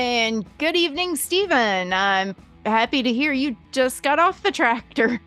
And good evening, Stephen. I'm happy to hear you just got off the tractor.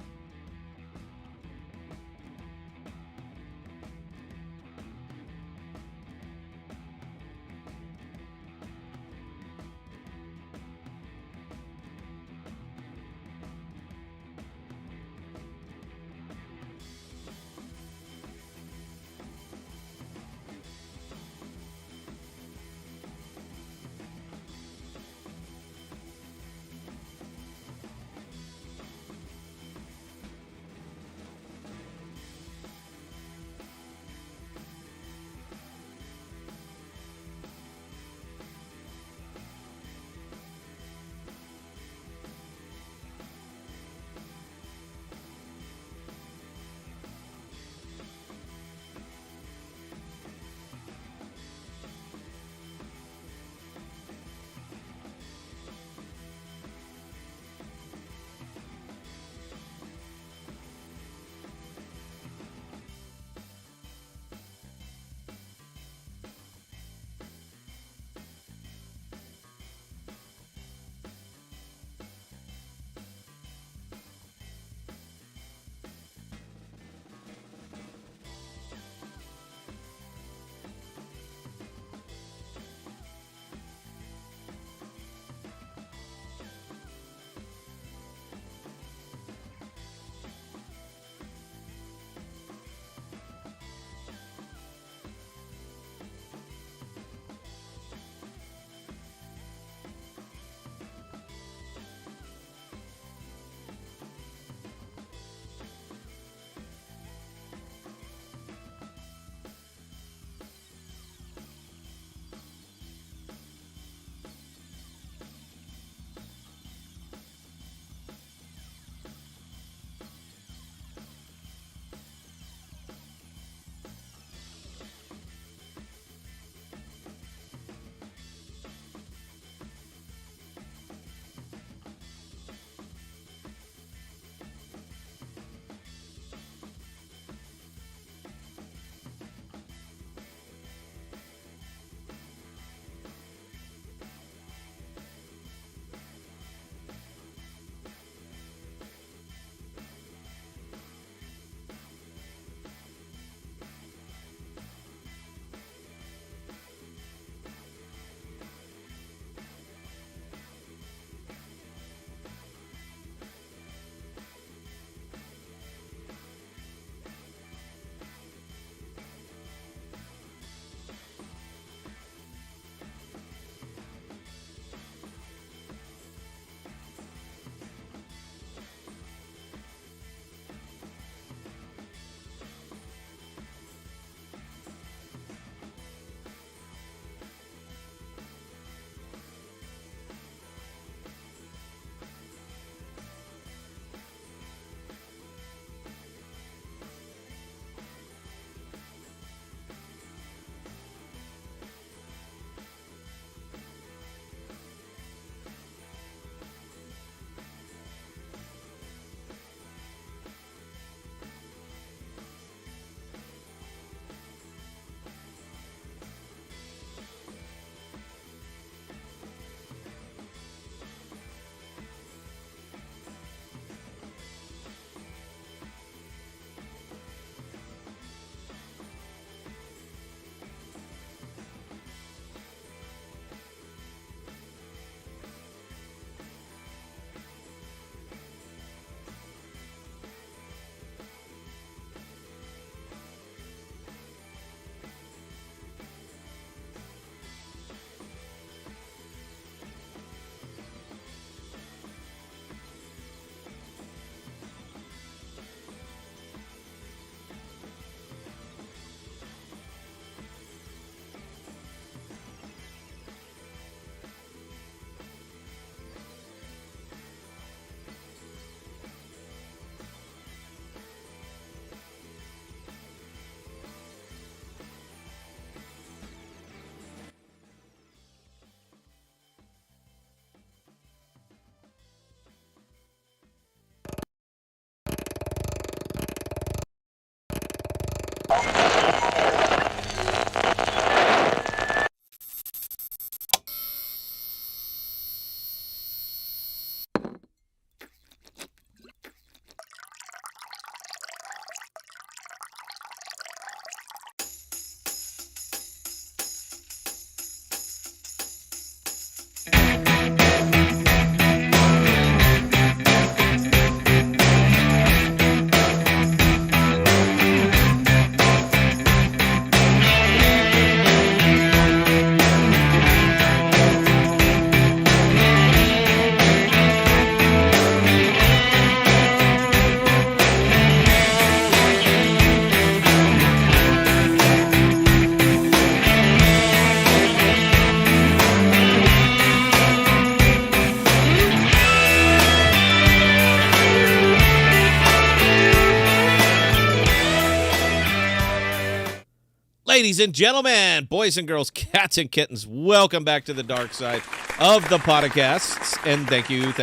Ladies and gentlemen, boys and girls, cats and kittens, welcome back to the dark side of the Podocasts. And thank you.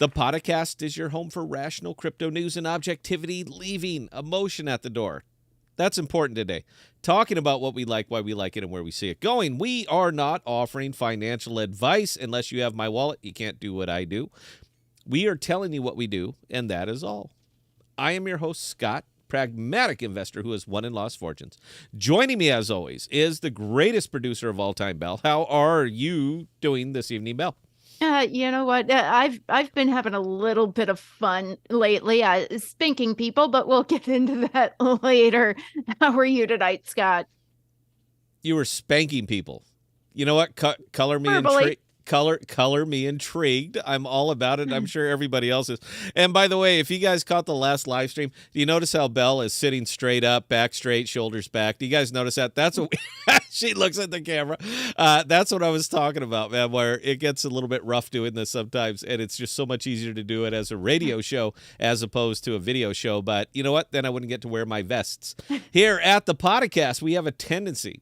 The Podocast is your home for rational crypto news and objectivity, leaving emotion at the door. That's important today. Talking about what we like, why we like it, and where we see it going. We are not offering financial advice. Unless you have my wallet, you can't do what I do. We are telling you what we do, and that is all. I am your host, Scott, pragmatic investor who has won and lost fortunes. Joining me, as always, is the greatest producer of all time, Belle. How are you doing this evening, Belle? You know what? I've been having a little bit of fun lately, spanking people, but we'll get into that later. How are you tonight, Scott? You were spanking people. You know what? Color me Verbally. intrigued. Color me intrigued. I'm all about it. I'm sure everybody else is. And by the way, if you guys caught the last live stream, do you notice how Belle is sitting straight up, back straight, shoulders back? Do you guys notice that? That's what she looks at the camera. That's what I was talking about, man, where it gets a little bit rough doing this sometimes, and it's just so much easier to do it as a radio show as opposed to a video show. But you know what? Then I wouldn't get to wear my vests. Here at the Podcast, we have a tendency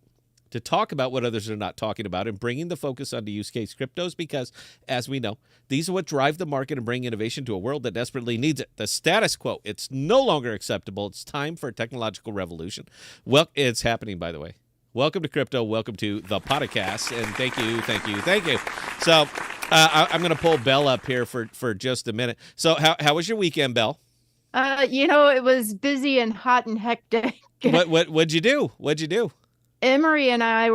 to talk about what others are not talking about and bringing the focus onto use case cryptos because, as we know, these are what drive the market and bring innovation to a world that desperately needs it. The status quo, it's no longer acceptable. It's time for a technological revolution. Well, it's happening, by the way. Welcome to crypto. Welcome to the Podcasts, and thank you. So I'm going to pull Belle up here for just a minute. So how was your weekend, Belle? It was busy and hot and hectic. What'd you do? Emery and I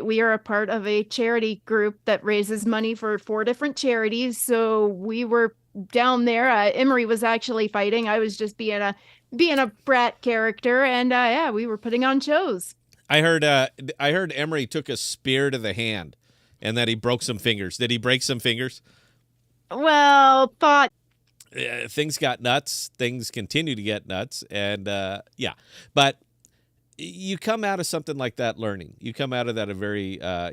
we are a part of a charity group that raises money for 4 different charities. So we were down there. Emery was actually fighting. I was just being a brat character, and we were putting on shows. I heard Emery took a spear to the hand, and that he broke some fingers. Did he break some fingers? Well, things got nuts. Things continue to get nuts, and but. You come out of something like that learning. You come out of that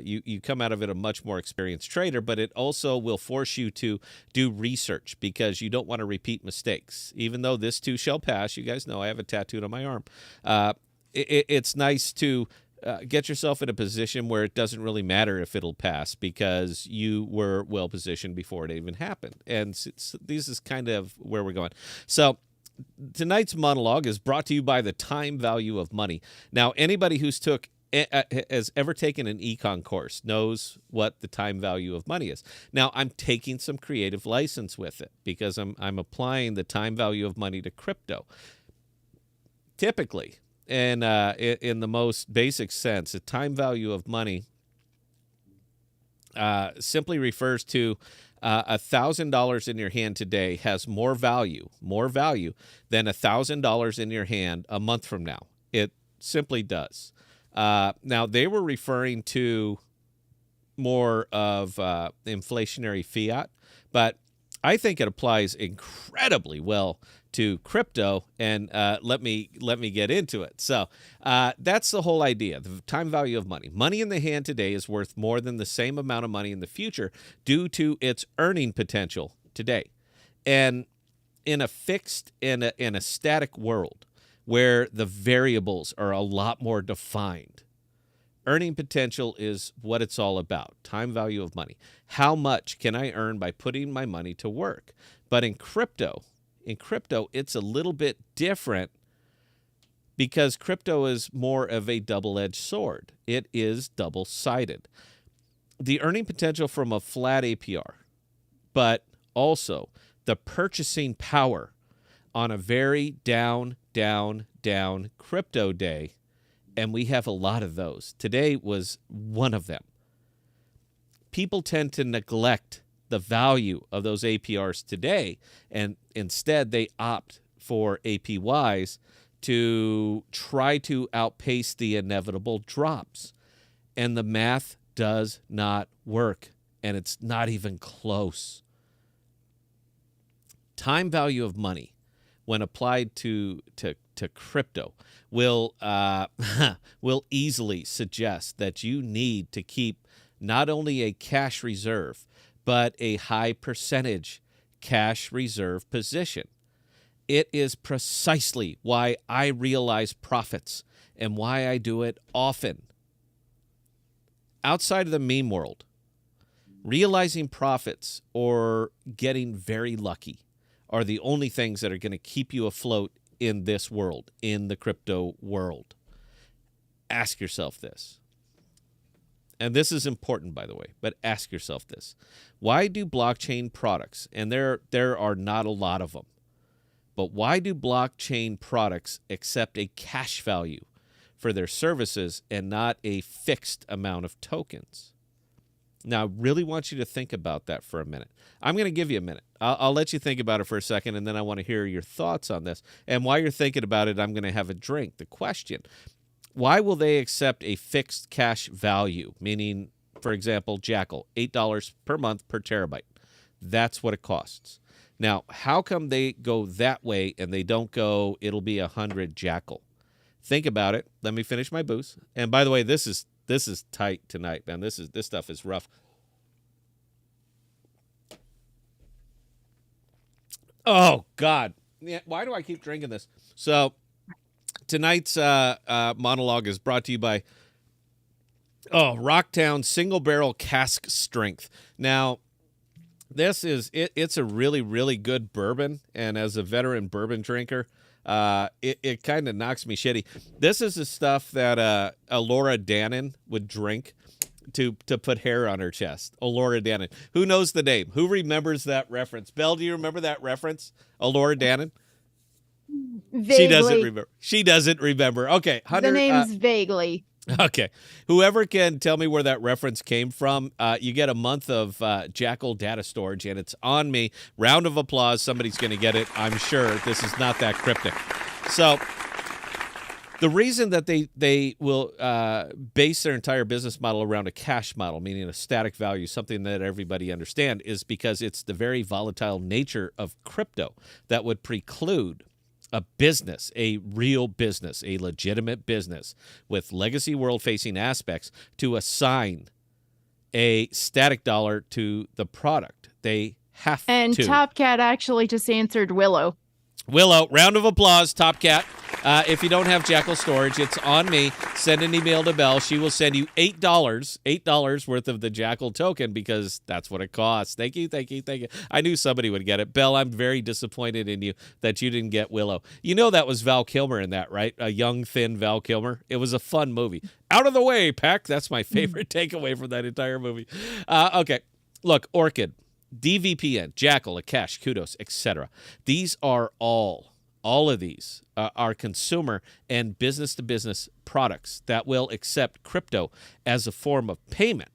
you come out of it a much more experienced trader, but it also will force you to do research because you don't want to repeat mistakes. Even though this too shall pass, you guys know I have a tattooed on my arm. It's nice to get yourself in a position where it doesn't really matter if it'll pass because you were well positioned before it even happened. And this is kind of where we're going. So tonight's monologue is brought to you by the time value of money. Now, anybody who's has ever taken an econ course knows what the time value of money is. Now, I'm taking some creative license with it because I'm applying the time value of money to crypto. Typically, and in the most basic sense, the time value of money simply refers to $1,000 in your hand today has more value than $1,000 in your hand a month from now. It simply does. Now, they were referring to more of inflationary fiat, but I think it applies incredibly well to crypto, and let me get into it. So that's the whole idea, the time value of money. Money in the hand today is worth more than the same amount of money in the future due to its earning potential today. And in a fixed, in a static world where the variables are a lot more defined, earning potential is what it's all about, time value of money. How much can I earn by putting my money to work? But in crypto, it's a little bit different because crypto is more of a double-edged sword. It is double-sided. The earning potential from a flat APR, but also the purchasing power on a very down crypto day, and we have a lot of those. Today was one of them. People tend to neglect the value of those APRs today, and instead they opt for APYs to try to outpace the inevitable drops. And the math does not work, and it's not even close. Time value of money, when applied to crypto, will easily suggest that you need to keep not only a cash reserve, but a high percentage cash reserve position. It is precisely why I realize profits and why I do it often. Outside of the meme world, realizing profits or getting very lucky are the only things that are going to keep you afloat in this world, in the crypto world. Ask yourself this. And this is important, by the way, but ask yourself this. Why do blockchain products, and there are not a lot of them, but why do blockchain products accept a cash value for their services and not a fixed amount of tokens? Now, I really want you to think about that for a minute. I'm going to give you a minute. I'll let you think about it for a second, and then I want to hear your thoughts on this. And while you're thinking about it, I'm going to have a drink. The question, why will they accept a fixed cash value? Meaning, for example, Jackal, $8 per month per terabyte. That's what it costs. Now, how come they go that way and they don't go, it'll be 100 Jackal? Think about it. Let me finish my booze. And by the way, this is tight tonight, man. This stuff is rough. Oh God. Yeah, why do I keep drinking this? So tonight's monologue is brought to you by Rocktown Single Barrel Cask Strength. Now, this is it's a really, really good bourbon, and as a veteran bourbon drinker, it kind of knocks me shitty. This is the stuff that Elora Danan would drink to put hair on her chest. Elora Danan. Who knows the name? Who remembers that reference? Belle, do you remember that reference? Elora Danan? She doesn't Vaguely. remember. She doesn't remember. Okay, The Hunter. name's vaguely. Okay. Whoever can tell me where that reference came from, you get a month of Jackal data storage, and it's on me. Round of applause. Somebody's going to get it, I'm sure. This is not that cryptic. So the reason that they will base their entire business model around a cash model, meaning a static value, something that everybody understands, is because it's the very volatile nature of crypto that would preclude a business, a real business, a legitimate business with legacy world-facing aspects to assign a static dollar to the product. They have And to. Top Cat actually just answered Willow. Willow, round of applause, Top Cat. If you don't have Jackal storage, it's on me. Send an email to Belle. She will send you $8 worth of the Jackal token because that's what it costs. Thank you. I knew somebody would get it. Belle, I'm very disappointed in you that you didn't get Willow. You know that was Val Kilmer in that, right? A young, thin Val Kilmer. It was a fun movie. Out of the way, Peck. That's my favorite takeaway from that entire movie. Okay. Look, Orchid. DVPN, Jackal, Akash, Kudos, etc. These are all of these are consumer and business-to-business products that will accept crypto as a form of payment.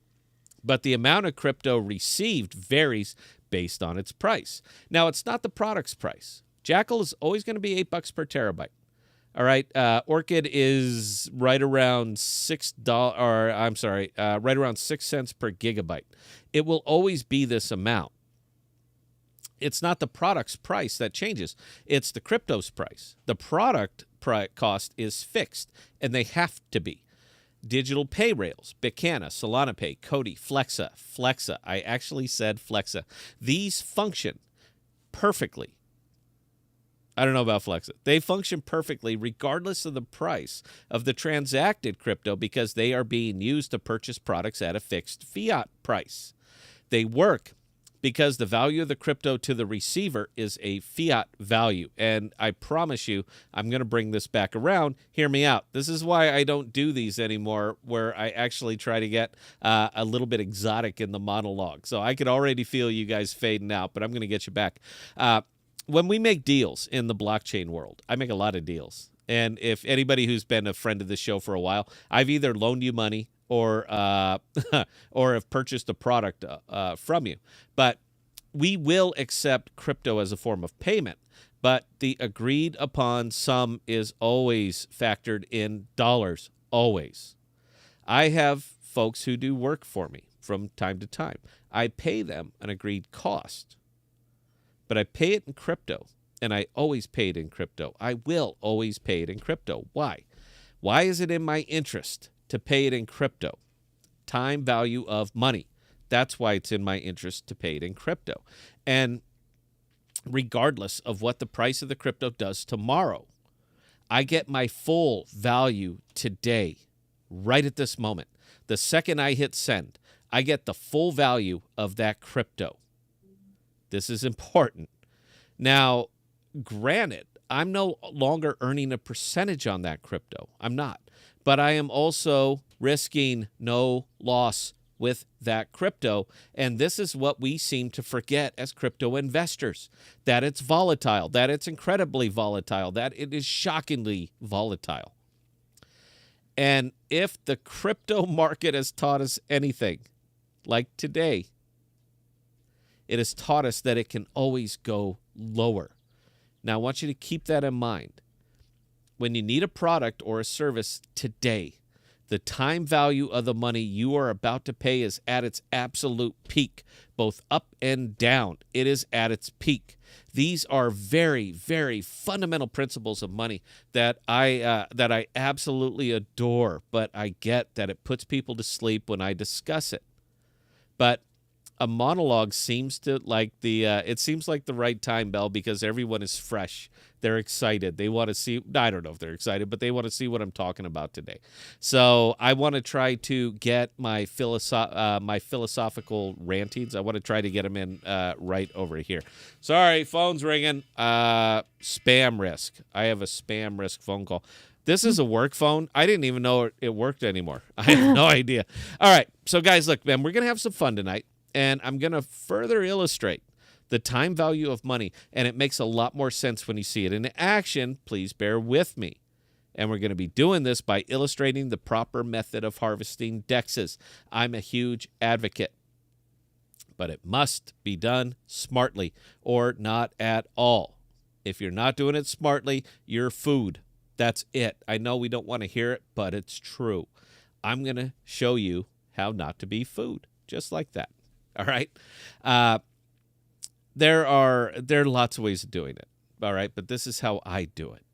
But the amount of crypto received varies based on its price. Now, it's not the product's price. Jackal is always going to be $8 per terabyte. All right, Orchid is right around right around 6 cents per gigabyte. It will always be this amount. It's not the product's price that changes. It's the crypto's price. The product cost is fixed, and they have to be. Digital pay rails, Bicana, Solana Pay, Cody, Flexa. I actually said Flexa. These function perfectly. I don't know about Flexa. They function perfectly regardless of the price of the transacted crypto because they are being used to purchase products at a fixed fiat price. They work because the value of the crypto to the receiver is a fiat value. And I promise you, I'm going to bring this back around. Hear me out. This is why I don't do these anymore, where I actually try to get a little bit exotic in the monologue. So I could already feel you guys fading out, but I'm going to get you back. When we make deals in the blockchain world, I make a lot of deals. And if anybody who's been a friend of the show for a while, I've either loaned you money or or have purchased a product from you. But we will accept crypto as a form of payment. But the agreed upon sum is always factored in dollars, always. I have folks who do work for me from time to time. I pay them an agreed cost. But I pay it in crypto, and I always pay it in crypto. I will always pay it in crypto. Why? Why is it in my interest to pay it in crypto? Time value of money. That's why it's in my interest to pay it in crypto. And regardless of what the price of the crypto does tomorrow, I get my full value today, right at this moment. The second I hit send, I get the full value of that crypto. This is important. Now, granted, I'm no longer earning a percentage on that crypto. I'm not. But I am also risking no loss with that crypto. And this is what we seem to forget as crypto investors, that it's volatile, that it's incredibly volatile, that it is shockingly volatile. And if the crypto market has taught us anything, like today, it has taught us that it can always go lower. Now, I want you to keep that in mind. When you need a product or a service today, the time value of the money you are about to pay is at its absolute peak, both up and down. It is at its peak. These are very, very fundamental principles of money that I absolutely adore, but I get that it puts people to sleep when I discuss it. But a monologue seems to it seems like the right time, Bell, because everyone is fresh. They're excited. They want to see, I don't know if they're excited, but they want to see what I'm talking about today. So I want to try to get my philosophical rantings. I want to try to get them in right over here. Sorry, phone's ringing. Spam risk. I have a spam risk phone call. This is a work phone. I didn't even know it worked anymore. I have no idea. All right. So guys, look, man, we're going to have some fun tonight. And I'm going to further illustrate the time value of money, and it makes a lot more sense when you see it in action. Please bear with me. And we're going to be doing this by illustrating the proper method of harvesting DEXs. I'm a huge advocate, but it must be done smartly or not at all. If you're not doing it smartly, you're food. That's it. I know we don't want to hear it, but it's true. I'm going to show you how not to be food, just like that. All right. There are lots of ways of doing it. All right. But this is how I do it.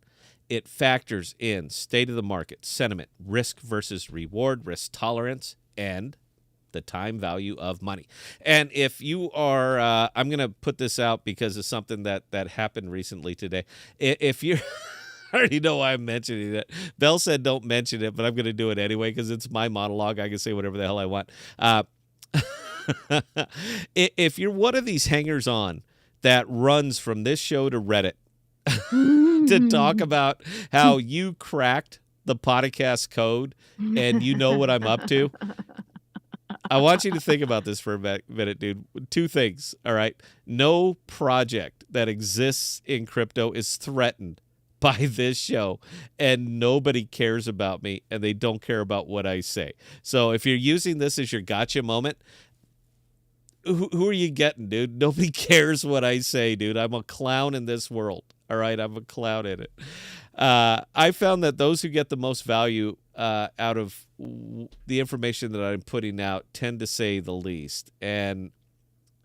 It factors in state of the market, sentiment, risk versus reward, risk tolerance, and the time value of money. And if you are, I'm going to put this out because of something that happened recently today. If you're, I already know why I'm mentioning it. Bell said don't mention it, but I'm going to do it anyway because it's my monologue. I can say whatever the hell I want. If you're one of these hangers-on that runs from this show to Reddit to talk about how you cracked the podcast code and you know what I'm up to, I want you to think about this for a minute, dude. Two things, all right? No project that exists in crypto is threatened by this show, and nobody cares about me, and they don't care about what I say. So if you're using this as your gotcha moment, who are you getting, dude? Nobody cares what I say, dude. I'm a clown in this world. All right, I'm a clown in it. I found that those who get the most value out of the information that I'm putting out tend to say the least. And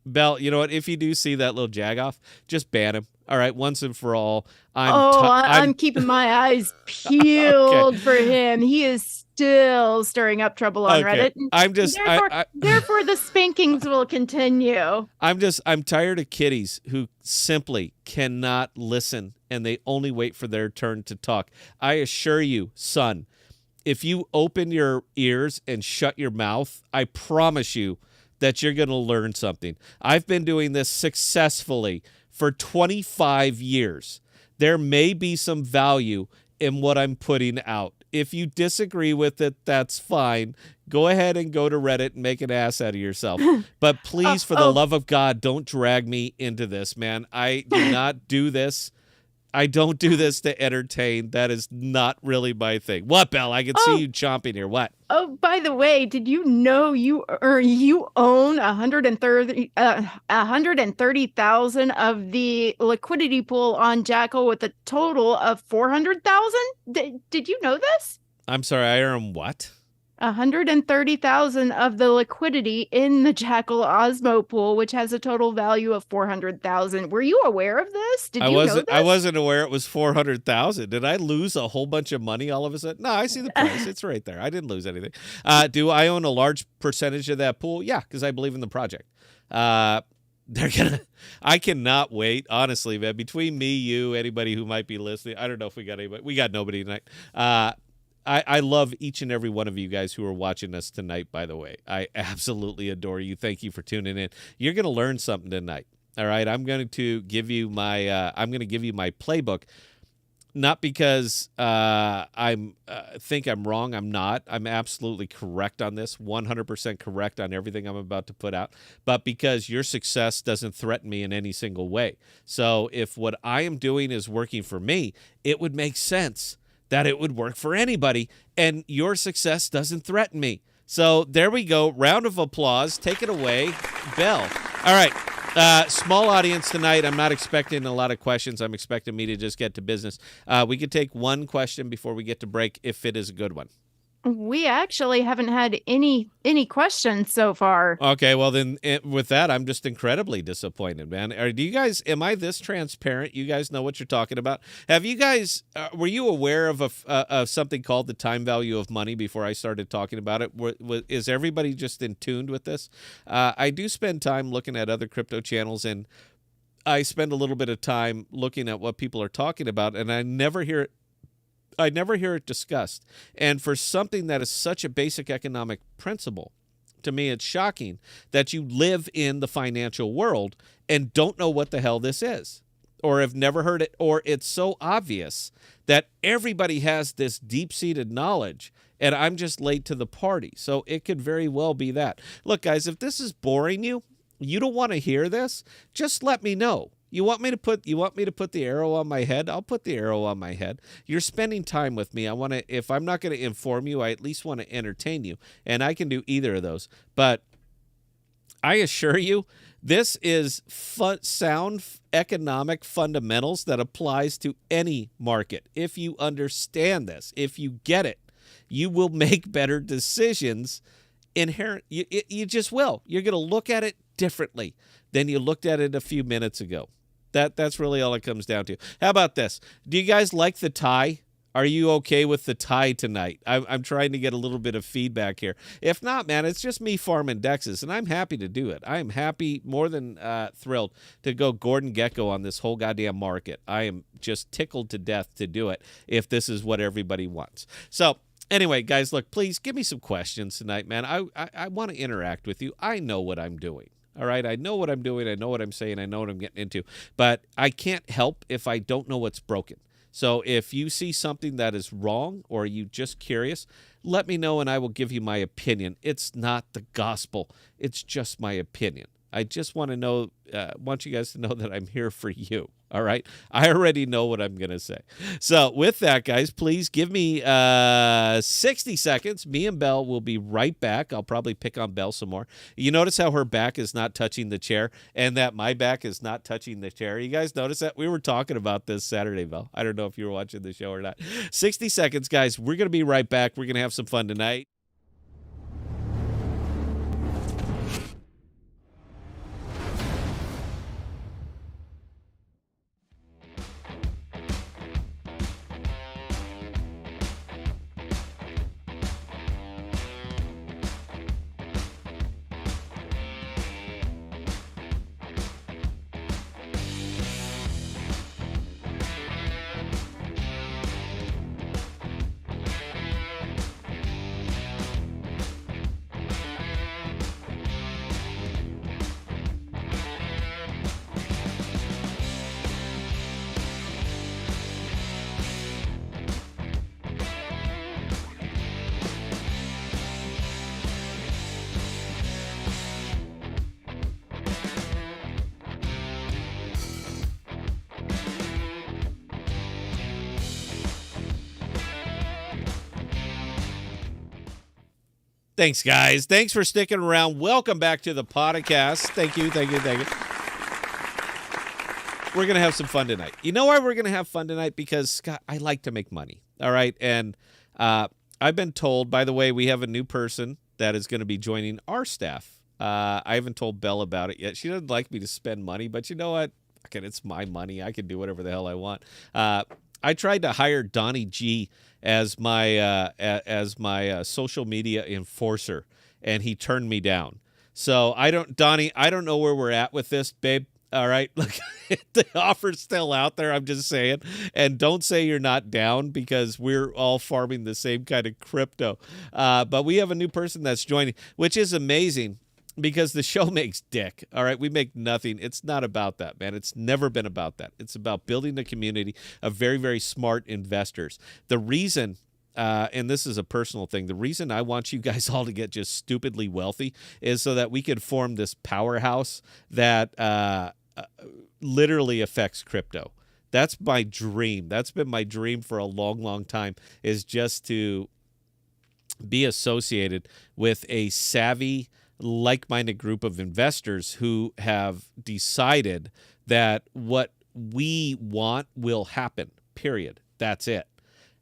Bell, you know what? If you do see that little jagoff, just ban him. All right, once and for all. I'm keeping my eyes peeled for him. He is still stirring up trouble on Reddit. Therefore, the spankings will continue. I'm tired of kiddies who simply cannot listen and they only wait for their turn to talk. I assure you, son, if you open your ears and shut your mouth, I promise you that you're going to learn something. I've been doing this successfully for 25 years. There may be some value in what I'm putting out. If you disagree with it, that's fine. Go ahead and go to Reddit and make an ass out of yourself. But please, for the love of God, don't drag me into this, man. I do not do this. I don't do this to entertain. That is not really my thing. What, Belle? I can see you chomping here. What? Oh, by the way, did you know you own 130,000 of the liquidity pool on Jackal with a total of 400,000? Did you know this? I'm sorry, I earn what? 130,000 of the liquidity in the Jackal Osmo pool, which has a total value of 400,000. Were you aware of this? Did you know this? I wasn't aware it was 400,000. Did I lose a whole bunch of money all of a sudden? No, I see the price. It's right there. I didn't lose anything. Do I own a large percentage of that pool? Yeah, because I believe in the project. They're gonna. I cannot wait. Honestly, man. Between me, you, anybody who might be listening, I don't know if we got anybody. We got nobody tonight. I love each and every one of you guys who are watching us tonight. By the way, I absolutely adore you. Thank you for tuning in. You're gonna learn something tonight. All right, I'm going to give you my. I'm going to give you my playbook. Not because I'm think I'm wrong. I'm not. I'm absolutely correct on this. 100% correct on everything I'm about to put out. But because your success doesn't threaten me in any single way. So if what I am doing is working for me, it would make sense that it would work for anybody. And your success doesn't threaten me. So there we go. Round of applause. Take it away, Belle. All right. Small audience tonight. I'm not expecting a lot of questions. I'm expecting me to just get to business. We could take one question before we get to break if it is a good one. We actually haven't had any questions so far. Okay, well then, with that, I'm just incredibly disappointed, man. Do you guys? Am I this transparent? You guys know what you're talking about. Have you guys? Were you aware of something called the time value of money before I started talking about it? Is everybody just in tuned with this? I do spend time looking at other crypto channels, and I spend a little bit of time looking at what people are talking about, and I never hear it discussed. And for something that is such a basic economic principle, to me, it's shocking that you live in the financial world and don't know what the hell this is, or have never heard it, or it's so obvious that everybody has this deep-seated knowledge, and I'm just late to the party. So it could very well be that. Look, guys, if this is boring you, you don't want to hear this, just let me know. You want me to put the arrow on my head? I'll put the arrow on my head. You're spending time with me. If I'm not going to inform you, I at least want to entertain you. And I can do either of those. But I assure you, this is sound economic fundamentals that applies to any market. If you understand this, if you get it, you will make better decisions. You just will. You're going to look at it differently than you looked at it a few minutes ago. That's really all it comes down to. How about this? Do you guys like the tie? Are you okay with the tie tonight? I'm trying to get a little bit of feedback here. If not, man, it's just me farming dexes, and I'm happy to do it. I am happy, more than thrilled, to go Gordon Gekko on this whole goddamn market. I am just tickled to death to do it if this is what everybody wants. So anyway, guys, look, please give me some questions tonight, man. I want to interact with you. I know what I'm doing. All right, I know what I'm doing. I know what I'm saying. I know what I'm getting into. But I can't help if I don't know what's broken. So if you see something that is wrong or you just curious, let me know and I will give you my opinion. It's not the gospel. It's just my opinion. I just want you guys to know that I'm here for you. All right. I already know what I'm going to say. So with that, guys, please give me 60 seconds. Me and Belle will be right back. I'll probably pick on Belle some more. You notice how her back is not touching the chair and that my back is not touching the chair. You guys notice that? We were talking about this Saturday, Belle. I don't know if you were watching the show or not. 60 seconds, guys. We're going to be right back. We're going to have some fun tonight. Thanks, guys. Thanks for sticking around. Welcome back to the podcast. Thank you. We're going to have some fun tonight. You know why we're going to have fun tonight? Because, Scott, I like to make money. All right? And I've been told, by the way, we have a new person that is going to be joining our staff. I haven't told Belle about it yet. She doesn't like me to spend money, but you know what? Okay, it's my money. I can do whatever the hell I want. I tried to hire Donnie G as my social media enforcer, and he turned me down. So Donnie, I don't know where we're at with this, babe. All right. Look, the offer's still out there. I'm just saying. And don't say you're not down because we're all farming the same kind of crypto. But we have a new person that's joining, which is amazing because the show makes dick. All right. We make nothing. It's not about that, man. It's never been about that. It's about building a community of very, very smart investors. The reason and this is a personal thing. The reason I want you guys all to get just stupidly wealthy is so that we could form this powerhouse that literally affects crypto. That's my dream. That's been my dream for a long, long time, is just to be associated with a savvy, like-minded group of investors who have decided that what we want will happen, period. That's it.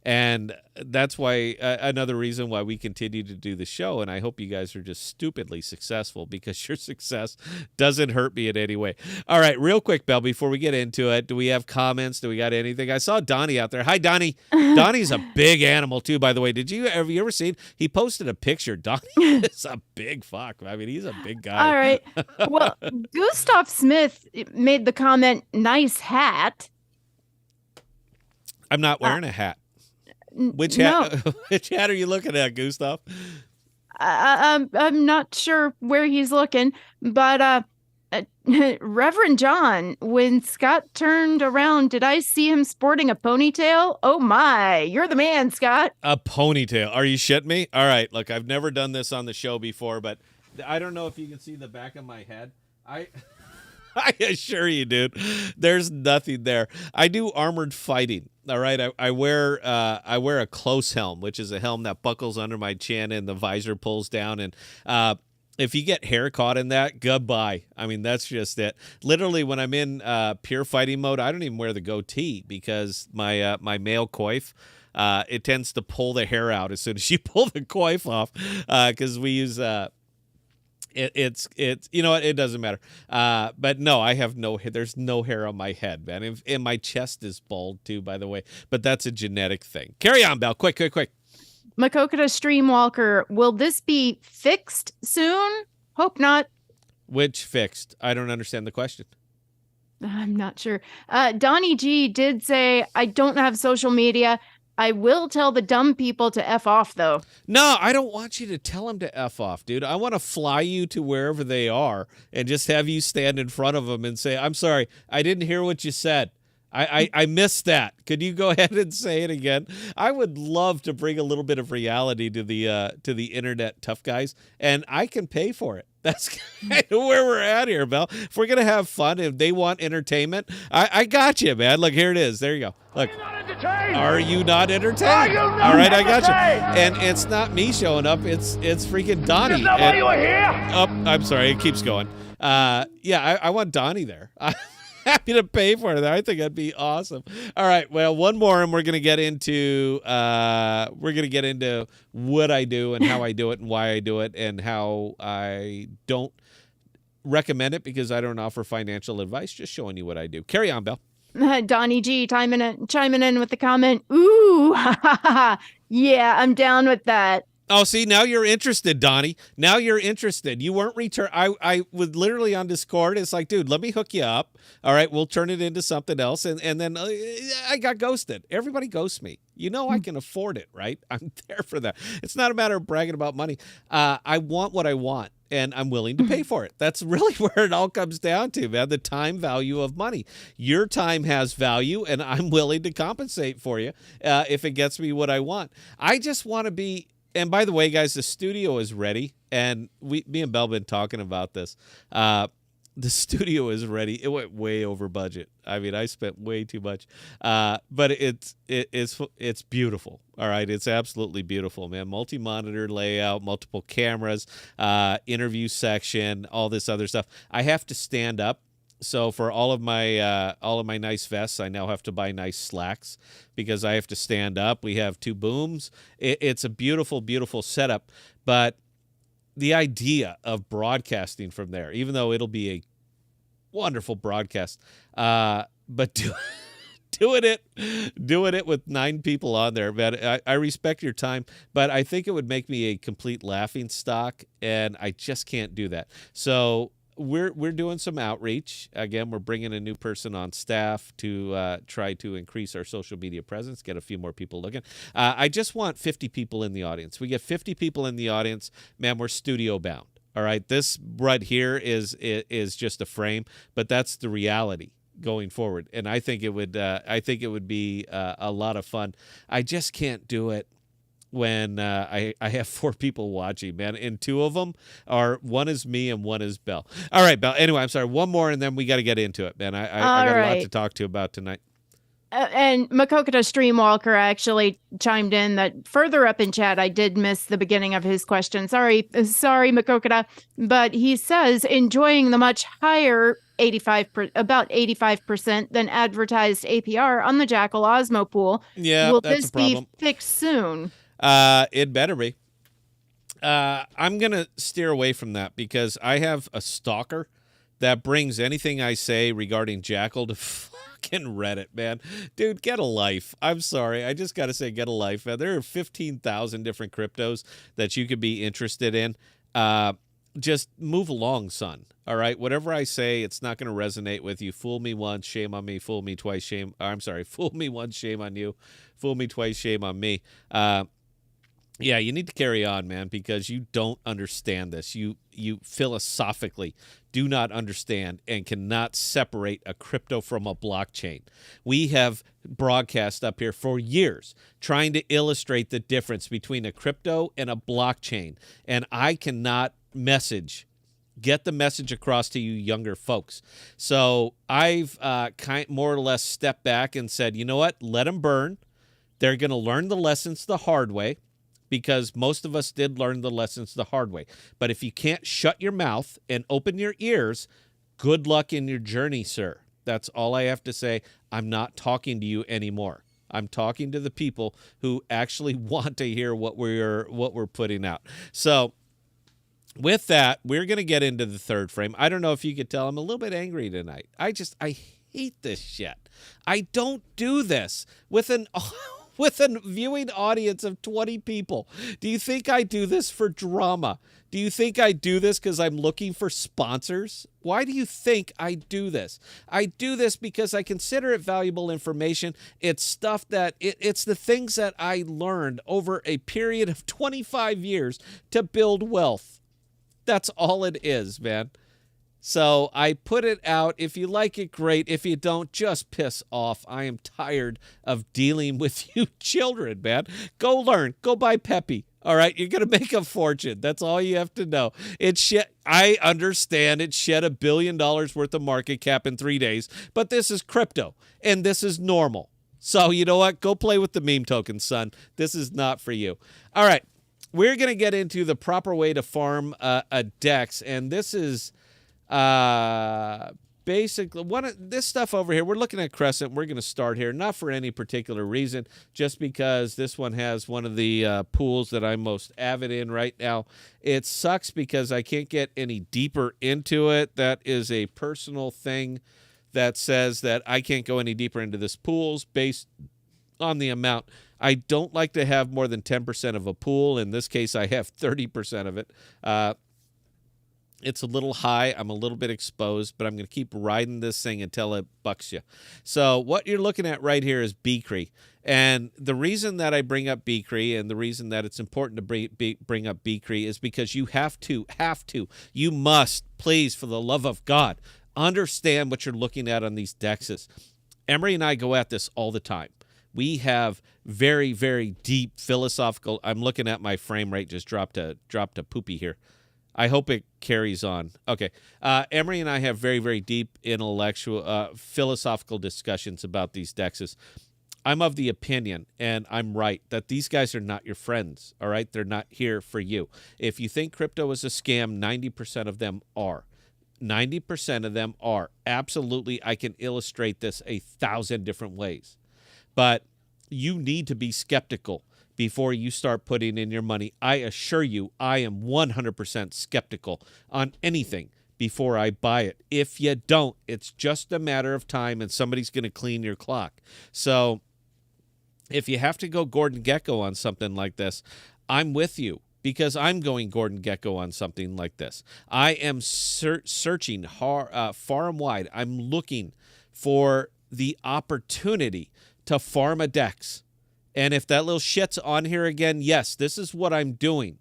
And that's why another reason why we continue to do the show. And I hope you guys are just stupidly successful because your success doesn't hurt me in any way. All right, real quick, Belle, before we get into it, do we have comments? Do we got anything? I saw Donnie out there. Hi, Donnie. Donnie's a big animal, too, by the way. Have you ever seen? He posted a picture. Donnie is a big fuck. I mean, he's a big guy. All right. Well, Gustav Smith made the comment, nice hat. I'm not wearing a hat. Which hat? No. Which hat are you looking at, Gustav? I'm not sure where he's looking, but Reverend John, when Scott turned around, did I see him sporting a ponytail? Oh my, you're the man, Scott. A ponytail? Are you shitting me? All right, look, I've never done this on the show before, but I don't know if you can see the back of my head. I assure you, dude, there's nothing there. I do armored fighting. All right, I wear a close helm, which is a helm that buckles under my chin and the visor pulls down. And if you get hair caught in that, goodbye. I mean, that's just it. Literally, when I'm in pure fighting mode, I don't even wear the goatee because my male coif. It tends to pull the hair out as soon as you pull the coif off, because we use it's you know what, it doesn't matter. But no, I have no hair. There's no hair on my head, man. And my chest is bald too, by the way. But that's a genetic thing. Carry on, Belle. Quick. Makokata Streamwalker, will this be fixed soon? Hope not. Which fixed? I don't understand the question. I'm not sure. Donnie G did say, I don't have social media. I will tell the dumb people to F off, though. No, I don't want you to tell them to F off, dude. I want to fly you to wherever they are and just have you stand in front of them and say, I'm sorry, I didn't hear what you said. I missed that. Could you go ahead and say it again? I would love to bring a little bit of reality to the internet tough guys, and I can pay for it. That's kind of where we're at here, Belle. If we're going to have fun, if they want entertainment, I got you, man. Look, here it is. There you go. Look. Are you not entertained? Are you not All right, entertained? I got you. And it's not me showing up. It's freaking Donnie. Is that why you were here? Oh, I'm sorry. It keeps going. Yeah, I want Donnie there. I'm happy to pay for it. I think that'd be awesome. All right. Well, one more, and we're gonna get into what I do and how I do it and why I do it and how I don't recommend it because I don't offer financial advice. Just showing you what I do. Carry on, Belle. Donnie G chiming in with the comment, ooh, yeah, I'm down with that. Oh, see, now you're interested, Donnie. Now you're interested. You weren't I was literally on Discord. It's like, dude, let me hook you up. All right, we'll turn it into something else. And then I got ghosted. Everybody ghosts me. You know I can afford it, right? I'm there for that. It's not a matter of bragging about money. I want what I want, and I'm willing to pay for it. That's really where it all comes down to, man, the time value of money. Your time has value, and I'm willing to compensate for you if it gets me what I want. I just want to be... And by the way, guys, the studio is ready, and me and Belle been talking about this. The studio is ready. It went way over budget. I mean, I spent way too much, but it's beautiful. All right, it's absolutely beautiful, man. Multi-monitor layout, multiple cameras, interview section, all this other stuff. I have to stand up. So for all of my nice vests, I now have to buy nice slacks because I have to stand up. We have two booms. It's a beautiful, beautiful setup. But the idea of broadcasting from there, even though it'll be a wonderful broadcast, but doing it with 9 people on there, man. I respect your time, but I think it would make me a complete laughing stock, and I just can't do that. So we're doing some outreach. Again, we're bringing a new person on staff to try to increase our social media presence, get a few more people looking. I just want 50 people in the audience. We get 50 people in the audience, man, we're studio bound. All right, this right here is just a frame, but that's the reality going forward. And I think it would be a lot of fun. I just can't do it when I have 4 people watching, man, and 2 of them are, one is me and one is Belle. All right, Belle. Anyway, I'm sorry. One more, and then we got to get into it, man. I All got a lot to right. talk to you about tonight. And Makokata Streamwalker actually chimed in that further up in chat, I did miss the beginning of his question. Sorry, Makokata. But he says enjoying the much higher about 85% than advertised APR on the Jackal Osmo pool. Yeah, Will that's a this be problem. fixed soon? It better be. I'm gonna steer away from that because I have a stalker that brings anything I say regarding Jackal to fucking Reddit, man. Dude, get a life. I'm sorry. I just got to say, get a life. There are 15,000 different cryptos that you could be interested in. Just move along, son. All right. Whatever I say, it's not going to resonate with you. Fool me once, shame on me. Fool me twice, shame. I'm sorry. Fool me once, shame on you. Fool me twice, shame on me. Yeah, you need to carry on, man, because you don't understand this. You philosophically do not understand and cannot separate a crypto from a blockchain. We have broadcast up here for years trying to illustrate the difference between a crypto and a blockchain, and I cannot get the message across to you younger folks. So I've more or less stepped back and said, you know what? Let them burn. They're going to learn the lessons the hard way, because most of us did learn the lessons the hard way. But if you can't shut your mouth and open your ears, good luck in your journey, sir. That's all I have to say. I'm not talking to you anymore. I'm talking to the people who actually want to hear what we're putting out. So with that, we're going to get into the third frame. I don't know if you could tell I'm a little bit angry tonight. I hate this shit. I don't do this with a viewing audience of 20 people. Do you think I do this for drama? Do you think I do this because I'm looking for sponsors? Why do you think I do this? I do this because I consider it valuable information. It's stuff that, it's the things that I learned over a period of 25 years to build wealth. That's all it is, man. So I put it out. If you like it, great. If you don't, just piss off. I am tired of dealing with you children, man. Go learn. Go buy Peppy. All right, you're going to make a fortune. That's all you have to know. I understand it shed $1 billion worth of market cap in 3 days, but this is crypto, and this is normal. So you know what? Go play with the meme tokens, son. This is not for you. All right, we're going to get into the proper way to farm a DEX, and this is basically this stuff over here. We're looking at Crescent. We're going to start here, not for any particular reason, just because this one has one of the pools that I'm most avid in right now. It sucks because I can't get any deeper into it. That is a personal thing that says that I can't go any deeper into this pools based on the amount. I don't like to have more than 10% of a pool. In this case, I have 30% of it. It's a little high. I'm a little bit exposed, but I'm going to keep riding this thing until it bucks you. So what you're looking at right here is BCRE. And the reason that I bring up BCRE and the reason that it's important to bring up BCRE is because you you must, please, for the love of God, understand what you're looking at on these DEXs. Emery and I go at this all the time. We have very, very deep philosophical. I'm looking at my frame rate just dropped a poopy here. I hope it carries on. Okay. Emery and I have very, very deep intellectual, philosophical discussions about these DEXs. I'm of the opinion, and I'm right, that these guys are not your friends, all right? They're not here for you. If you think crypto is a scam, 90% of them are. 90% of them are. Absolutely, I can illustrate this 1,000 different ways. But you need to be skeptical before you start putting in your money. I assure you, I am 100% skeptical on anything before I buy it. If you don't, it's just a matter of time and somebody's going to clean your clock. So if you have to go Gordon Gekko on something like this, I'm with you because I'm going Gordon Gekko on something like this. I am searching far and wide. I'm looking for the opportunity to farm a DEX. And if that little shit's on here again, yes, this is what I'm doing.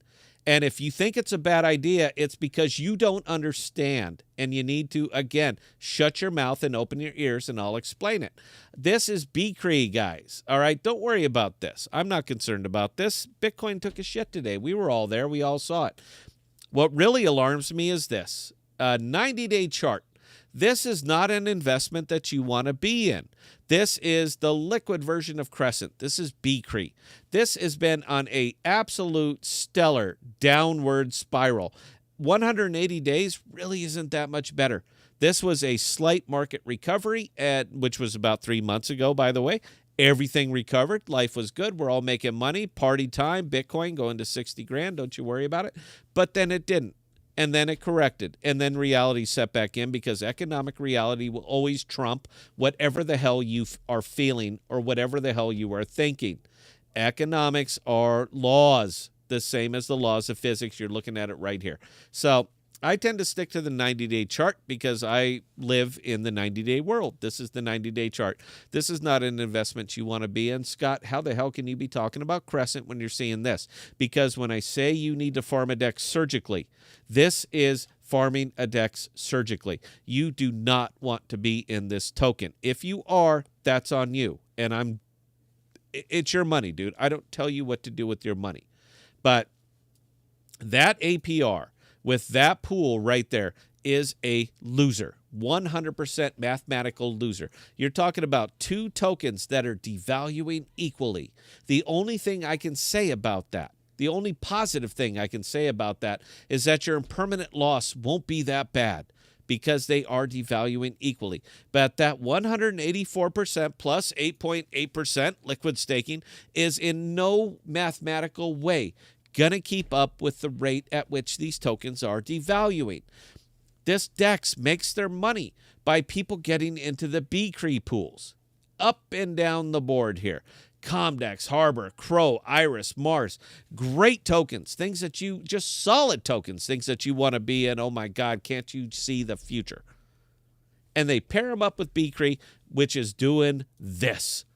And if you think it's a bad idea, it's because you don't understand. And you need to, again, shut your mouth and open your ears, and I'll explain it. This is BCRE, guys. All right? Don't worry about this. I'm not concerned about this. Bitcoin took a shit today. We were all there. We all saw it. What really alarms me is this. A 90-day chart. This is not an investment that you want to be in. This is the liquid version of Crescent. This is BCRE. This has been on a absolute stellar downward spiral. 180 days really isn't that much better. This was a slight market recovery, which was about 3 months ago, by the way. Everything recovered. Life was good. We're all making money. Party time. Bitcoin going to 60 grand. Don't you worry about it. But then it didn't. And then it corrected, and then reality set back in because economic reality will always trump whatever the hell you are feeling or whatever the hell you are thinking. Economics are laws, the same as the laws of physics. You're looking at it right here. So I tend to stick to the 90-day chart because I live in the 90-day world. This is the 90-day chart. This is not an investment you want to be in. Scott, how the hell can you be talking about Crescent when you're seeing this? Because when I say you need to farm a DEX surgically, this is farming a DEX surgically. You do not want to be in this token. If you are, that's on you. And it's your money, dude. I don't tell you what to do with your money. But that APR with that pool right there is a loser, 100% mathematical loser. You're talking about two tokens that are devaluing equally. The only thing I can say about that, the only positive thing I can say about that is that your impermanent loss won't be that bad because they are devaluing equally. But that 184% plus 8.8% liquid staking is in no mathematical way going to keep up with the rate at which these tokens are devaluing. This DEX makes their money by people getting into the BCRE pools. Up and down the board here. Comdex, Harbor, Crow, Iris, Mars. Great tokens. Things that you, just solid tokens. Things that you want to be in. Oh my God, can't you see the future? And they pair them up with BCRE, which is doing this.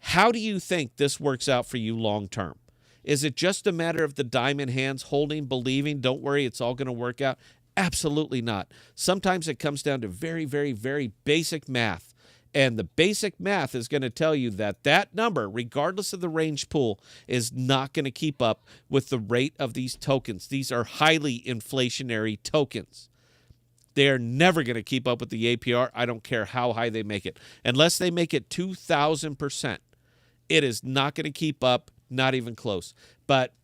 How do you think this works out for you long term? Is it just a matter of the diamond hands holding, believing, don't worry, it's all going to work out? Absolutely not. Sometimes it comes down to very, very, very basic math. And the basic math is going to tell you that that number, regardless of the range pool, is not going to keep up with the rate of these tokens. These are highly inflationary tokens. They are never going to keep up with the APR. I don't care how high they make it. Unless they make it 2,000%, it is not going to keep up. Not even close. But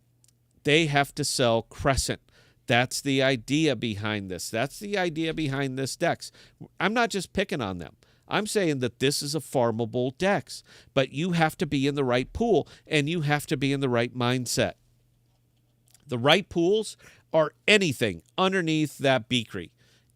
they have to sell Crescent. That's the idea behind this. That's the idea behind this DEX. I'm not just picking on them. I'm saying that this is a farmable DEX. But you have to be in the right pool, and you have to be in the right mindset. The right pools are anything underneath that BCRE.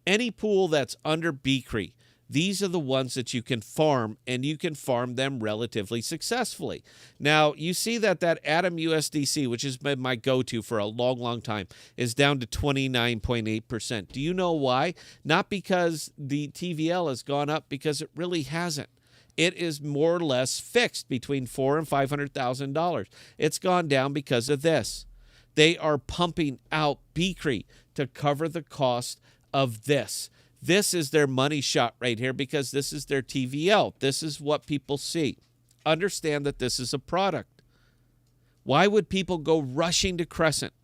Any pool that's under BCRE. These are the ones that you can farm, and you can farm them relatively successfully. Now, you see that Atom USDC, which has been my go-to for a long, long time, is down to 29.8%. Do you know why? Not because the TVL has gone up, because it really hasn't. It is more or less fixed between $400,000 and $500,000. It's gone down because of this. They are pumping out BCRE to cover the cost of this. This is their money shot right here because this is their TVL. This is what people see. Understand that this is a product. Why would people go rushing to Crescent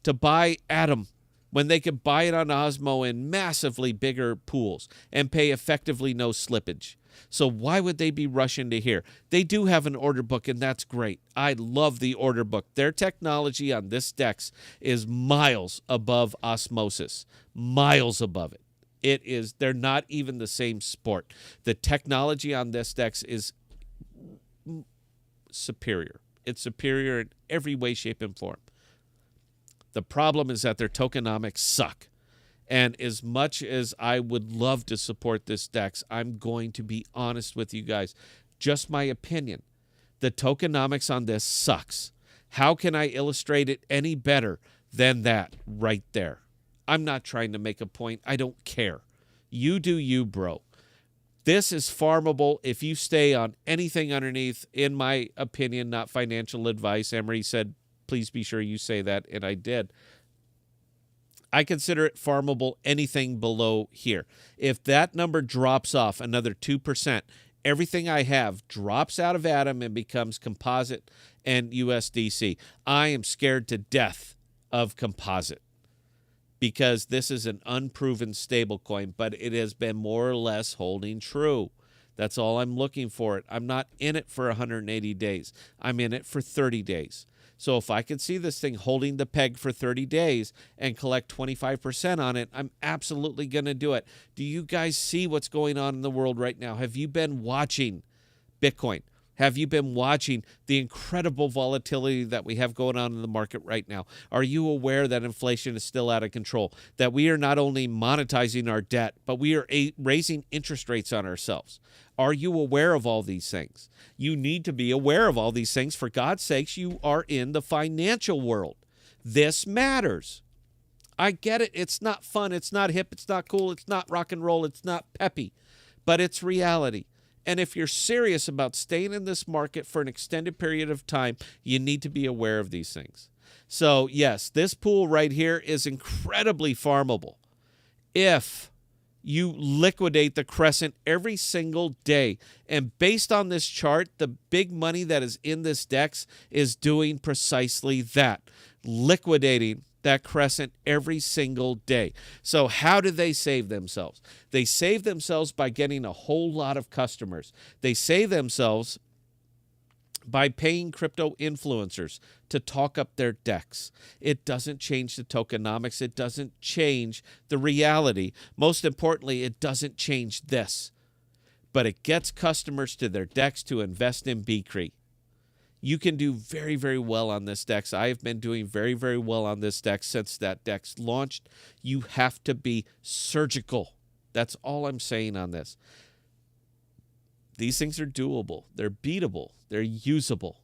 to buy Atom when they could buy it on Osmo in massively bigger pools and pay effectively no slippage? So why would they be rushing to here? They do have an order book, and that's great. I love the order book. Their technology on this DEX is miles above Osmosis, miles above it. They're not even the same sport. The technology on this DEX is superior. It's superior in every way, shape, and form. The problem is that their tokenomics suck. And as much as I would love to support this DEX, I'm going to be honest with you guys. Just my opinion. The tokenomics on this sucks. How can I illustrate it any better than that right there? I'm not trying to make a point. I don't care. You do you, bro. This is farmable if you stay on anything underneath, in my opinion, not financial advice. Emery said, please be sure you say that, and I did. I consider it farmable anything below here. If that number drops off another 2%, everything I have drops out of Atom and becomes composite and USDC. I am scared to death of composite because this is an unproven stablecoin, but it has been more or less holding true. That's all I'm looking for. I'm not in it for 180 days. I'm in it for 30 days. So if I can see this thing holding the peg for 30 days and collect 25% on it, I'm absolutely going to do it. Do you guys see what's going on in the world right now? Have you been watching Bitcoin? Have you been watching the incredible volatility that we have going on in the market right now? Are you aware that inflation is still out of control? That we are not only monetizing our debt, but we are raising interest rates on ourselves? Are you aware of all these things? You need to be aware of all these things. For God's sakes, you are in the financial world. This matters. I get it. It's not fun. It's not hip. It's not cool. It's not rock and roll. It's not peppy. But it's reality. And if you're serious about staying in this market for an extended period of time, you need to be aware of these things. So, yes, this pool right here is incredibly farmable. If you liquidate the Crescent every single day. And based on this chart, the big money that is in this DEX is doing precisely that, liquidating that Crescent every single day. So how do they save themselves? They save themselves by getting a whole lot of customers. They save themselves by paying crypto influencers to talk up their DEX. It doesn't change the tokenomics. It doesn't change the reality. Most importantly, it doesn't change this. But it gets customers to their DEX to invest in BCRE. You can do very, very well on this DEX. I have been doing very, very well on this DEX since that DEX launched. You have to be surgical. That's all I'm saying on this. These things are doable. They're beatable. They're usable.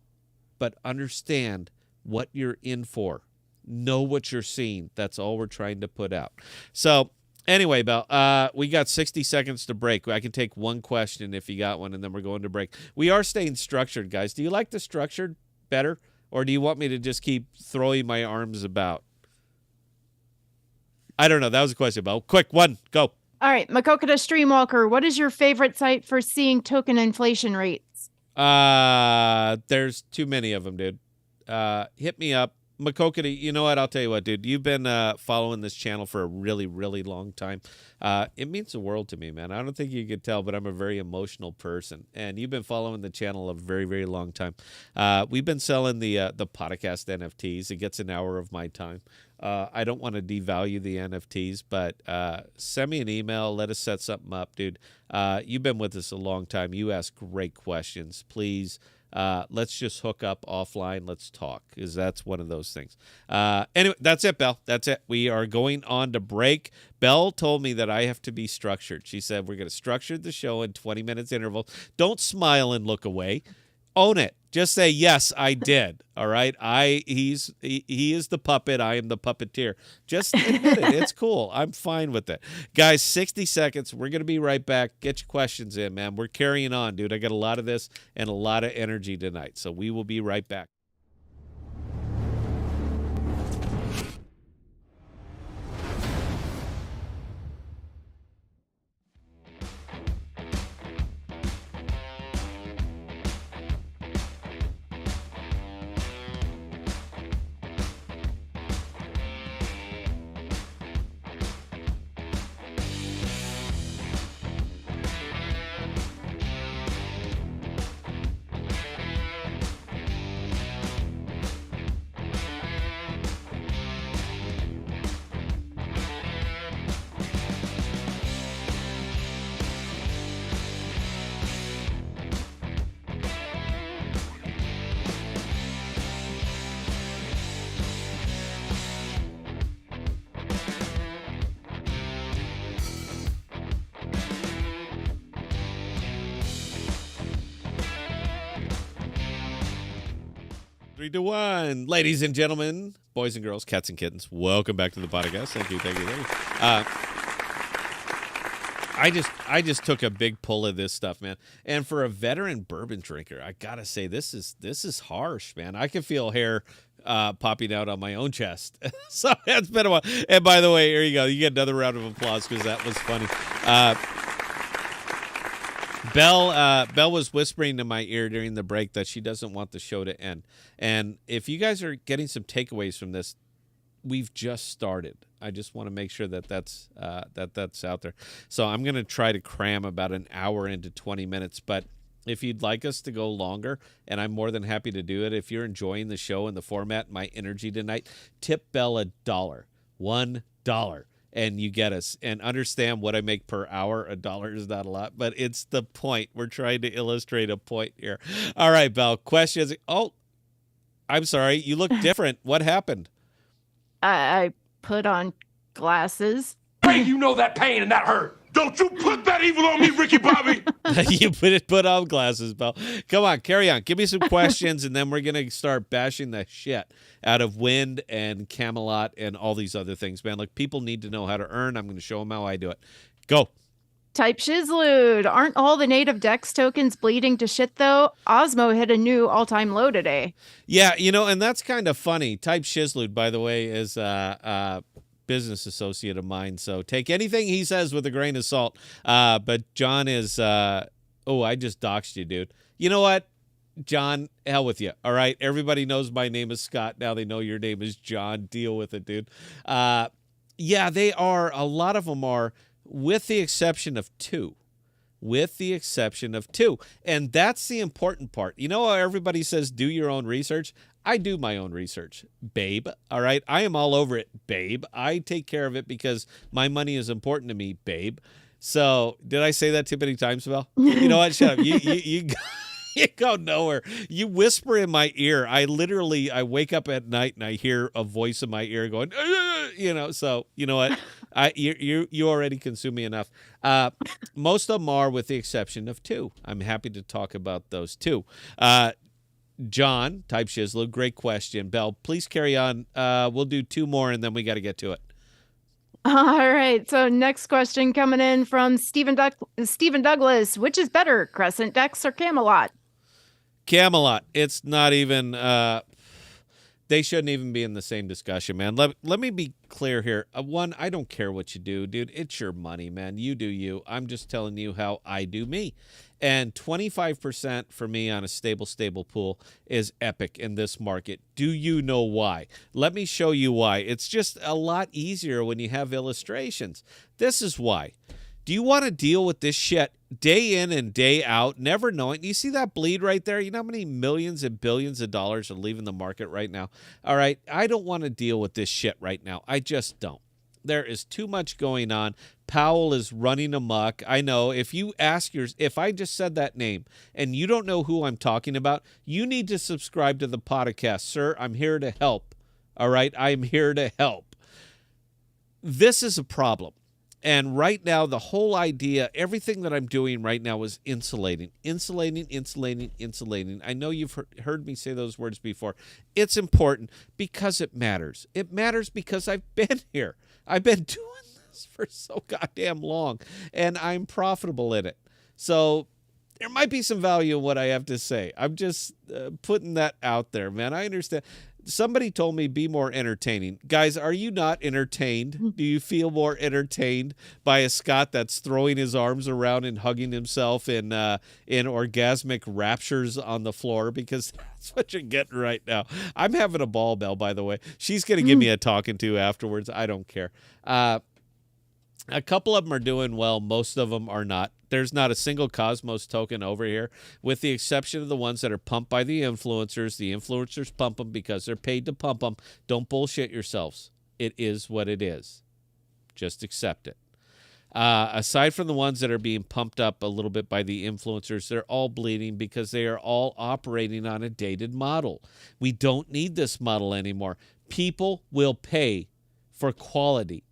But understand what you're in for. Know what you're seeing. That's all we're trying to put out. So anyway, Belle, we got 60 seconds to break. I can take one question if you got one, and then we're going to break. We are staying structured, guys. Do you like the structured better, or do you want me to just keep throwing my arms about? I don't know. That was a question, Belle. Quick, one, go. All right, Makokata Streamwalker, what is your favorite site for seeing token inflation rates? There's too many of them, dude. Hit me up. Makokata, you know what? I'll tell you what, dude. You've been following this channel for a really, really long time. It means the world to me, man. I don't think you could tell, but I'm a very emotional person. And you've been following the channel a very, very long time. We've been selling the podcast NFTs. It gets an hour of my time. I don't want to devalue the NFTs, but send me an email. Let us set something up, dude. You've been with us a long time. You ask great questions. Please, let's just hook up offline. Let's talk, because that's one of those things. Anyway, that's it, Belle. That's it. We are going on to break. Belle told me that I have to be structured. She said we're going to structure the show in 20 minutes intervals. Don't smile and look away. Own it. Just say, yes, I did. All right. He is the puppet. I am the puppeteer. Just admit it. It's cool. I'm fine with it. Guys, 60 seconds. We're going to be right back. Get your questions in, man. We're carrying on, dude. I got a lot of this and a lot of energy tonight. So we will be right back. 3, 2, 1. Ladies and gentlemen, boys and girls, cats and kittens, welcome back to the podcast. Thank you. I just took a big pull of this stuff, man. And for a veteran bourbon drinker, I gotta say this is harsh, man. I can feel hair popping out on my own chest. So it's been a while. And by the way, here you go. You get another round of applause because that was funny. Belle was whispering to my ear during the break that she doesn't want the show to end. And if you guys are getting some takeaways from this, we've just started. I just want to make sure that that's out there. So I'm going to try to cram about an hour into 20 minutes. But if you'd like us to go longer, and I'm more than happy to do it, if you're enjoying the show and the format, my energy tonight, tip Belle $1, $1. And you get us. And understand what I make per hour. $1 is not a lot, but it's the point. We're trying to illustrate a point here. All right, Belle. Questions. Oh, I'm sorry. You look different. What happened? I put on glasses. Hey, you know that pain and that hurt. Don't you put that evil on me, Ricky Bobby. You put on glasses, Belle. Come on, carry on. Give me some questions, and then we're going to start bashing the shit out of Wind and Camelot and all these other things, man. Like, people need to know how to earn. I'm going to show them how I do it. Go. Type Shizlude. Aren't all the native Dex tokens bleeding to shit, though? Osmo hit a new all-time low today. Yeah, and that's kind of funny. Type Shizlude, by the way, is business associate of mine, so take anything he says with a grain of salt. But John is I just doxed you, dude. You know what, John, hell with you. All right, everybody knows my name is Scott. Now they know your name is John. Deal with it, dude. Yeah, they are. A lot of them are, with the exception of two. And that's the important part. You know how everybody says do your own research? I do my own research, babe. All right? I am all over it, babe. I take care of it because my money is important to me, babe. So did I say that too many times, Val? You know what? Shut up. You go nowhere. You whisper in my ear. I wake up at night and I hear a voice in my ear going, so you know what? You already consume me enough. Most of them are, with the exception of two. I'm happy to talk about those two. John, type Shizlo, great question. Belle, please carry on. We'll do two more and then we got to get to it. All right. So next question coming in from Stephen Douglas. Which is better, Crescent Dex or Camelot? Camelot. It's not even they shouldn't even be in the same discussion, man. Let me be clear here. One, I don't care what you do, dude. It's your money, man. You do you. I'm just telling you how I do me. And 25% for me on a stable pool is epic in this market. Do you know why? Let me show you why. It's just a lot easier when you have illustrations. This is why. Do you want to deal with this shit day in and day out, never knowing? You see that bleed right there? You know how many millions and billions of dollars are leaving the market right now? All right, I don't want to deal with this shit right now. I just don't. There is too much going on. Powell is running amok. I know. If I just said that name and you don't know who I'm talking about, you need to subscribe to the podcast, sir. I'm here to help. All right, I'm here to help. This is a problem. And right now, the whole idea, everything that I'm doing right now is insulating. I know you've heard me say those words before. It's important because it matters. It matters because I've been here. I've been doing this for so goddamn long, and I'm profitable in it. So there might be some value in what I have to say. I'm just putting that out there, man. I understand. Somebody told me be more entertaining. Guys, are you not entertained? Do you feel more entertained by a Scott that's throwing his arms around and hugging himself in orgasmic raptures on the floor? Because that's what you're getting right now. I'm having a ball, Belle, by the way. She's going to give me a talking to afterwards. I don't care. A couple of them are doing well. Most of them are not. There's not a single Cosmos token over here, with the exception of the ones that are pumped by the influencers. The influencers pump them because they're paid to pump them. Don't bullshit yourselves. It is what it is. Just accept it. Aside from the ones that are being pumped up a little bit by the influencers, they're all bleeding because they are all operating on a dated model. We don't need this model anymore. People will pay for quality.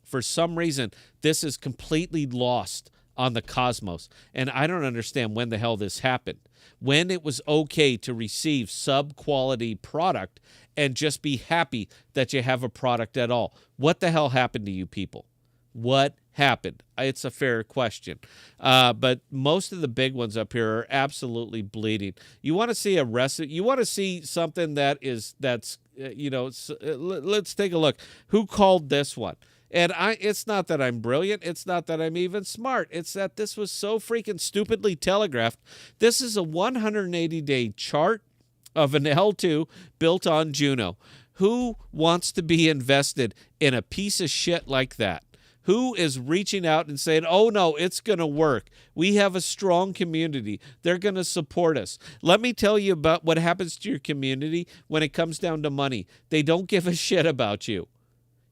For some reason, this is completely lost on the Cosmos. And I don't understand when the hell this happened. When it was okay to receive sub-quality product and just be happy that you have a product at all. What the hell happened to you people? What happened? It's a fair question. But most of the big ones up here are absolutely bleeding. You want to see a recipe? You want to see something that's let's take a look. Who called this one? And it's not that I'm brilliant. It's not that I'm even smart. It's that this was so freaking stupidly telegraphed. This is a 180-day chart of an L2 built on Juno. Who wants to be invested in a piece of shit like that? Who is reaching out and saying, oh, no, it's going to work. We have a strong community. They're going to support us. Let me tell you about what happens to your community when it comes down to money. They don't give a shit about you.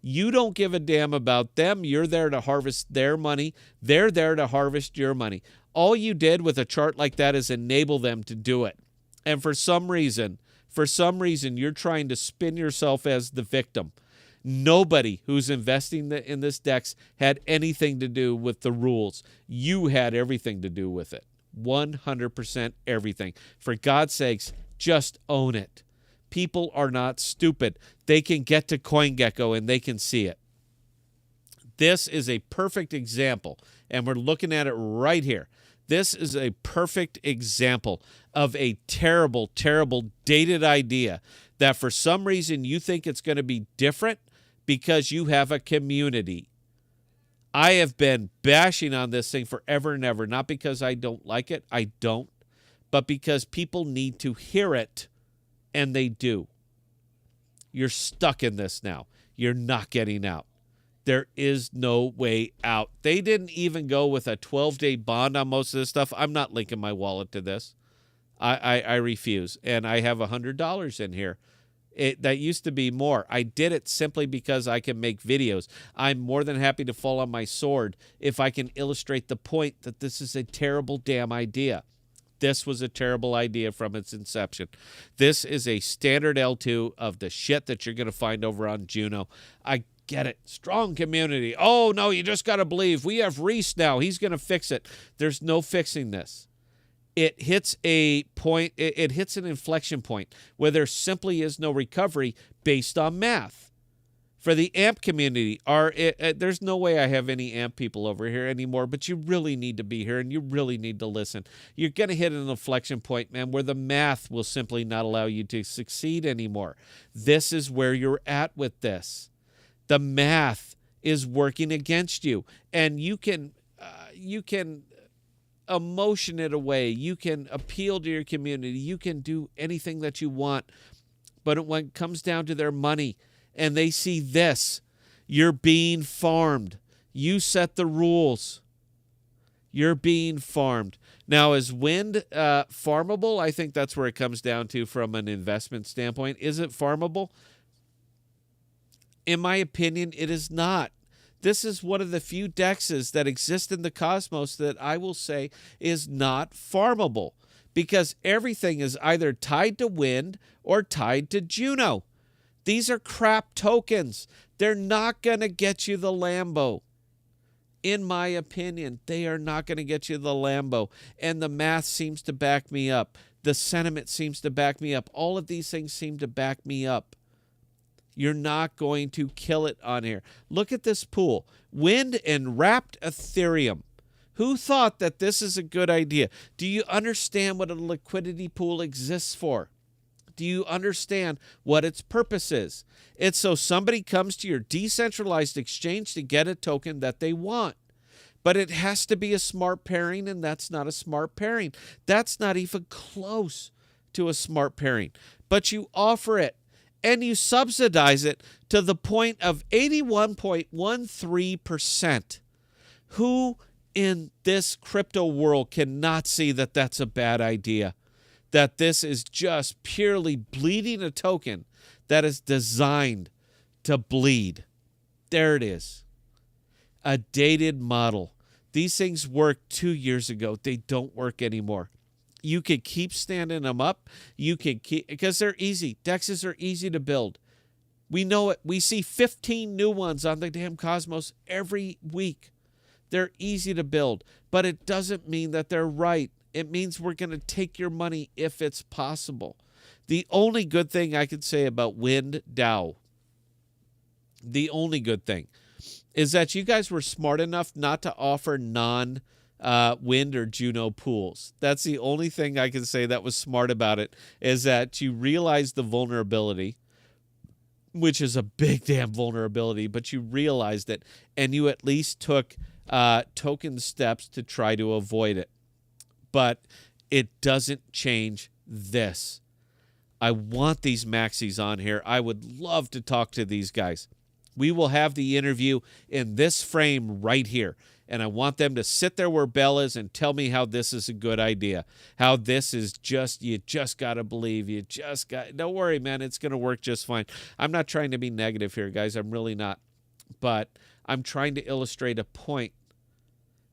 You don't give a damn about them. You're there to harvest their money. They're there to harvest your money. All you did with a chart like that is enable them to do it. And for some reason, you're trying to spin yourself as the victim. Nobody who's investing in this DEX had anything to do with the rules. You had everything to do with it. 100% everything. For God's sakes, just own it. People are not stupid. They can get to CoinGecko and they can see it. This is a perfect example, and we're looking at it right here. This is a perfect example of a terrible, terrible, dated idea that for some reason you think it's going to be different because you have a community. I have been bashing on this thing forever and ever, not because I don't like it, I don't, but because people need to hear it, and they do. You're stuck in this now. You're not getting out. There is no way out. They didn't even go with a 12-day bond on most of this stuff. I'm not linking my wallet to this. I refuse. And I have $100 in here. That used to be more. I did it simply because I can make videos. I'm more than happy to fall on my sword if I can illustrate the point that this is a terrible damn idea. This was a terrible idea from its inception. This is a standard L2 of the shit that you're going to find over on Juno. I get it. Strong community. Oh, no, you just got to believe. We have Reese now. He's going to fix it. There's no fixing this. It hits a point, it hits an inflection point where there simply is no recovery based on math. For the AMP community, there's no way I have any AMP people over here anymore, but you really need to be here and you really need to listen. You're going to hit an inflection point, man, where the math will simply not allow you to succeed anymore. This is where you're at with this. The math is working against you, and you can emotion it away. You can appeal to your community. You can do anything that you want, but when it comes down to their money, and they see this, you're being farmed. You set the rules. You're being farmed. Now, is wind farmable? I think that's where it comes down to from an investment standpoint. Is it farmable? In my opinion, it is not. This is one of the few DEXs that exist in the cosmos that I will say is not farmable, because everything is either tied to wind or tied to Juno. These are crap tokens. They're not going to get you the Lambo. In my opinion, they are not going to get you the Lambo. And the math seems to back me up. The sentiment seems to back me up. All of these things seem to back me up. You're not going to kill it on here. Look at this pool. Wind and wrapped Ethereum. Who thought that this is a good idea? Do you understand what a liquidity pool exists for? Do you understand what its purpose is? It's so somebody comes to your decentralized exchange to get a token that they want. But it has to be a smart pairing, and that's not a smart pairing. That's not even close to a smart pairing. But you offer it, and you subsidize it to the point of 81.13%. Who in this crypto world cannot see that that's a bad idea? That this is just purely bleeding a token that is designed to bleed. There it is. A dated model. These things worked 2 years ago. They don't work anymore. You can keep standing them up. You can keep, because they're easy. DEXs are easy to build. We know it. We see 15 new ones on the damn Cosmos every week. They're easy to build, but it doesn't mean that they're right. It means we're going to take your money if it's possible. The only good thing I could say about Wind DAO, the only good thing, is that you guys were smart enough not to offer Wind or Juno pools. That's the only thing I can say that was smart about it, is that you realized the vulnerability, which is a big damn vulnerability, but you realized it, and you at least took token steps to try to avoid it. But it doesn't change this. I want these maxis on here. I would love to talk to these guys. We will have the interview in this frame right here. And I want them to sit there where Bell is and tell me how this is a good idea. How this is you just got to believe. Don't worry, man. It's going to work just fine. I'm not trying to be negative here, guys. I'm really not. But I'm trying to illustrate a point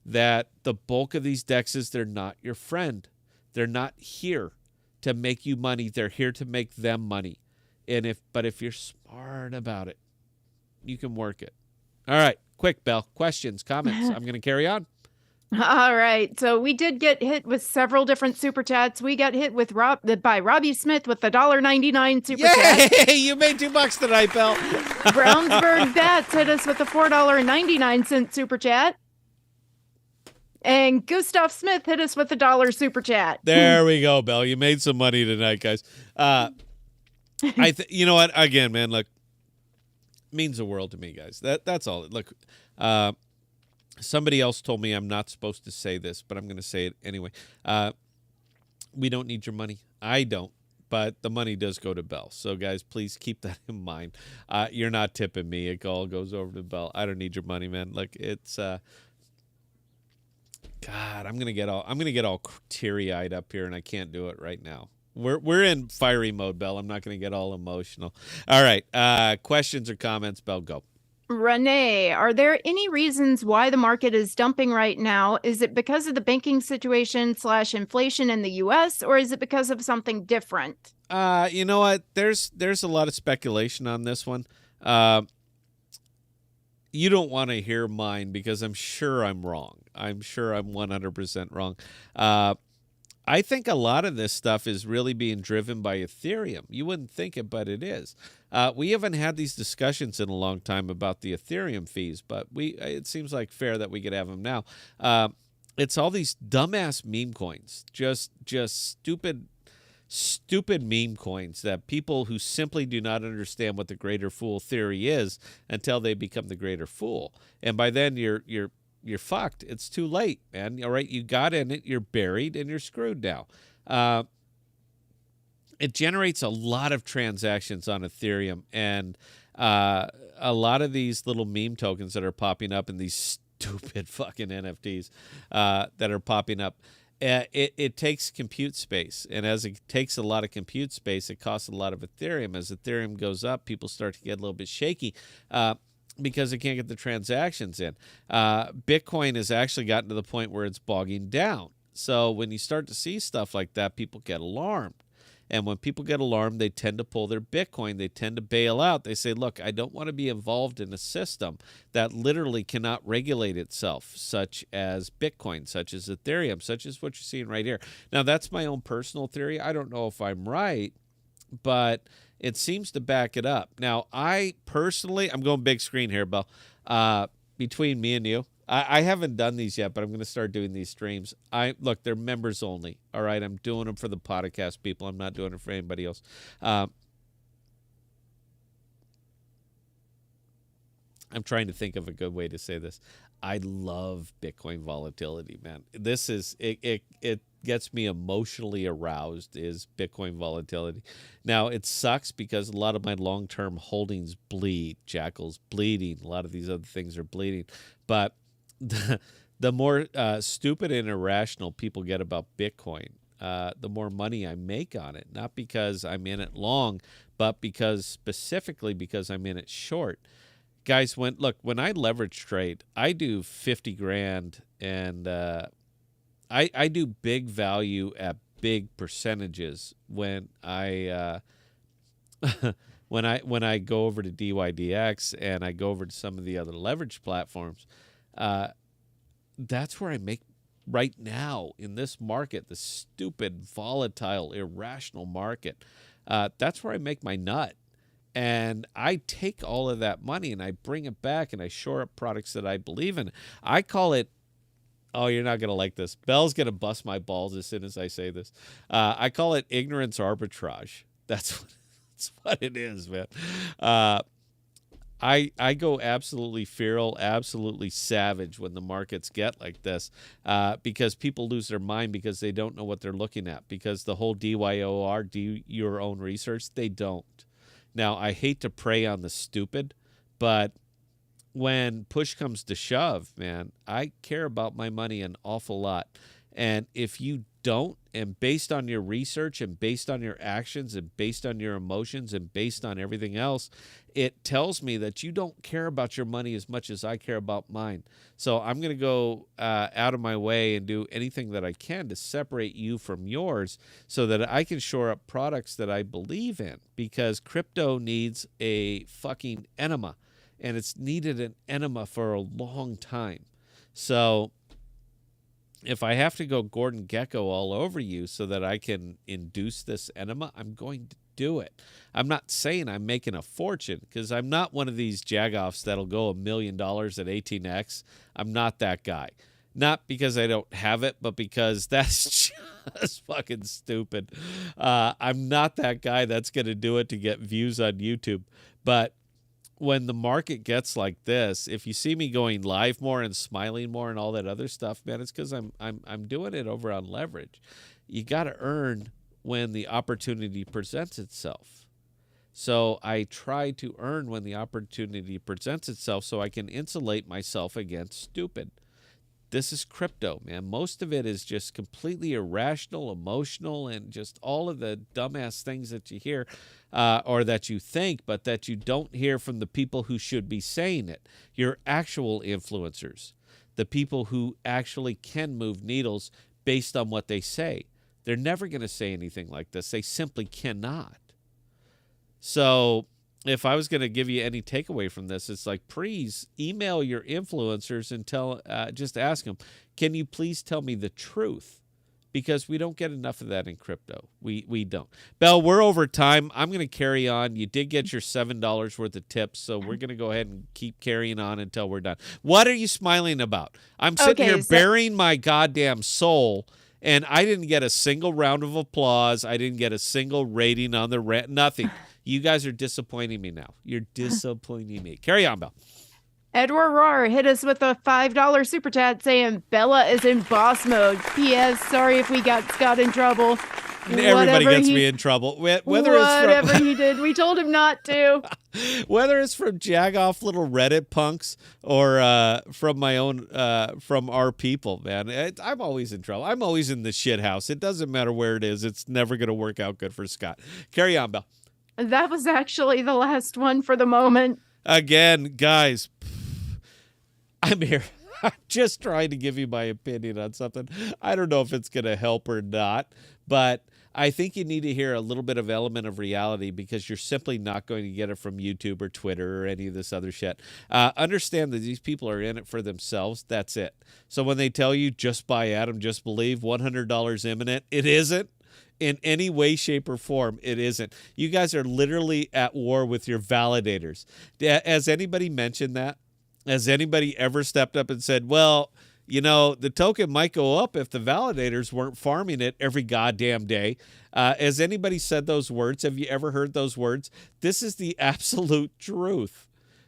that the bulk of these dexes, they're not your friend. They're not here to make you money. They're here to make them money. But if you're smart about it, you can work it. All right. Quick, Bell. Questions, comments. I'm going to carry on. All right. So we did get hit with several different super chats. We got hit with by Robbie Smith with the $1.99 super chat. Yay! You made $2 tonight, Bell. Brownsburg Bats hit us with the $4.99 super chat. And Gustav Smith hit us with the $1 super chat. There we go, Bell. You made some money tonight, guys. You know what? Again, man, look, means the world to me, guys. That's all. Look, somebody else told me I'm not supposed to say this, but I'm going to say it anyway. We don't need your money. I don't, but the money does go to Bell. So, guys, please keep that in mind. You're not tipping me. It all goes over to Bell. I don't need your money, man. Look, it's God. I'm gonna get all teary-eyed up here, and I can't do it right now. We're in fiery mode, Bell. I'm not going to get all emotional. All right. Questions or comments, Bell, go. Renee, are there any reasons why the market is dumping right now? Is it because of the banking situation / inflation in the U.S., or is it because of something different? You know what? There's a lot of speculation on this one. You don't want to hear mine because I'm sure I'm wrong. I'm sure I'm 100% wrong. I think a lot of this stuff is really being driven by Ethereum. You wouldn't think it, but it is. We haven't had these discussions in a long time about the Ethereum fees, but it seems like fair that we could have them now. It's all these dumbass meme coins, just stupid meme coins that people who simply do not understand what the greater fool theory is until they become the greater fool. And by then you're fucked. It's too late, man. All right, you got in it, you're buried, and you're screwed now. It generates a lot of transactions on Ethereum, and a lot of these little meme tokens that are popping up in these stupid fucking NFTs that are popping up. It takes compute space, and as it takes a lot of compute space, it costs a lot of Ethereum. As Ethereum goes up, people start to get a little bit shaky because they can't get the transactions in. Bitcoin has actually gotten to the point where it's bogging down. So when you start to see stuff like that, people get alarmed. And when people get alarmed, they tend to pull their Bitcoin. They tend to bail out. They say, look, I don't want to be involved in a system that literally cannot regulate itself, such as Bitcoin, such as Ethereum, such as what you're seeing right here. Now, that's my own personal theory. I don't know if I'm right, but it seems to back it up. Now, I personally, I'm going big screen here, Bill, between me and you. I haven't done these yet, but I'm going to start doing these streams. Look, they're members only. All right, I'm doing them for the podcast people. I'm not doing it for anybody else. I'm trying to think of a good way to say this. I love Bitcoin volatility, man. This is it gets me emotionally aroused is Bitcoin volatility. Now, it sucks because a lot of my long-term holdings bleed. Jackal's bleeding. A lot of these other things are bleeding. But the more stupid and irrational people get about Bitcoin, the more money I make on it. Not because I'm in it long, but specifically because I'm in it short. Guys, when I leverage trade, I do 50 grand, and I do big value at big percentages when I when I go over to DYDX and I go over to some of the other leverage platforms. that's where I make right now in this market, the stupid, volatile, irrational market. That's where I make my nut. And I take all of that money and I bring it back and I shore up products that I believe in. I call it, oh, you're not going to like this. Bell's going to bust my balls as soon as I say this. I call it ignorance arbitrage. That's what it is, man. Uh, I go absolutely feral, absolutely savage when the markets get like this, because people lose their mind because they don't know what they're looking at. Because the whole DYOR, do your own research, they don't. Now, I hate to prey on the stupid, but when push comes to shove, man, I care about my money an awful lot. And if you don't, and based on your research and based on your actions and based on your emotions and based on everything else, it tells me that you don't care about your money as much as I care about mine. So I'm going to go out of my way and do anything that I can to separate you from yours so that I can shore up products that I believe in, because crypto needs a fucking enema, and it's needed an enema for a long time. So if I have to go Gordon Gecko all over you so that I can induce this enema, I'm going to do it. I'm not saying I'm making a fortune, because I'm not one of these jagoffs that'll go $1 million at 18x. I'm not that guy. Not because I don't have it, but because that's just fucking stupid. I'm not that guy that's going to do it to get views on YouTube. But when the market gets like this, if you see me going live more and smiling more and all that other stuff, man, it's because I'm doing it over on leverage. You got to earn when the opportunity presents itself. So I try to earn when the opportunity presents itself so I can insulate myself against stupid. This is crypto, man. Most of it is just completely irrational, emotional, and just all of the dumbass things that you hear or that you think, but that you don't hear from the people who should be saying it. Your actual influencers, the people who actually can move needles based on what they say. They're never going to say anything like this. They simply cannot. So if I was going to give you any takeaway from this, it's like, please email your influencers and just ask them, can you please tell me the truth? Because we don't get enough of that in crypto. We don't. Belle, we're over time. I'm going to carry on. You did get your $7 worth of tips, so we're going to go ahead and keep carrying on until we're done. What are you smiling about? I'm sitting here bearing my goddamn soul, and I didn't get a single round of applause. I didn't get a single rating on the rant. Nothing. You guys are disappointing me now. You're disappointing me. Carry on, Belle. Edward Rohr hit us with a $5 super chat saying Bella is in boss mode. P.S. Sorry if we got Scott in trouble. Everybody gets me in trouble. Whatever he did, we told him not to. Whether it's from jagoff little Reddit punks or from my own, from our people, man, I'm always in trouble. I'm always in the shit house. It doesn't matter where it is. It's never going to work out good for Scott. Carry on, Belle. That was actually the last one for the moment. Again, guys, I'm here. I'm just trying to give you my opinion on something. I don't know if it's going to help or not, but I think you need to hear a little bit of element of reality, because you're simply not going to get it from YouTube or Twitter or any of this other shit. Understand that these people are in it for themselves. That's it. So when they tell you just buy Adam, just believe, $100 imminent, it isn't. In any way, shape, or form, it isn't. You guys are literally at war with your validators. Has anybody mentioned that? Has anybody ever stepped up and said, well, you know, the token might go up if the validators weren't farming it every goddamn day? Has anybody said those words? Have you ever heard those words? This is the absolute truth.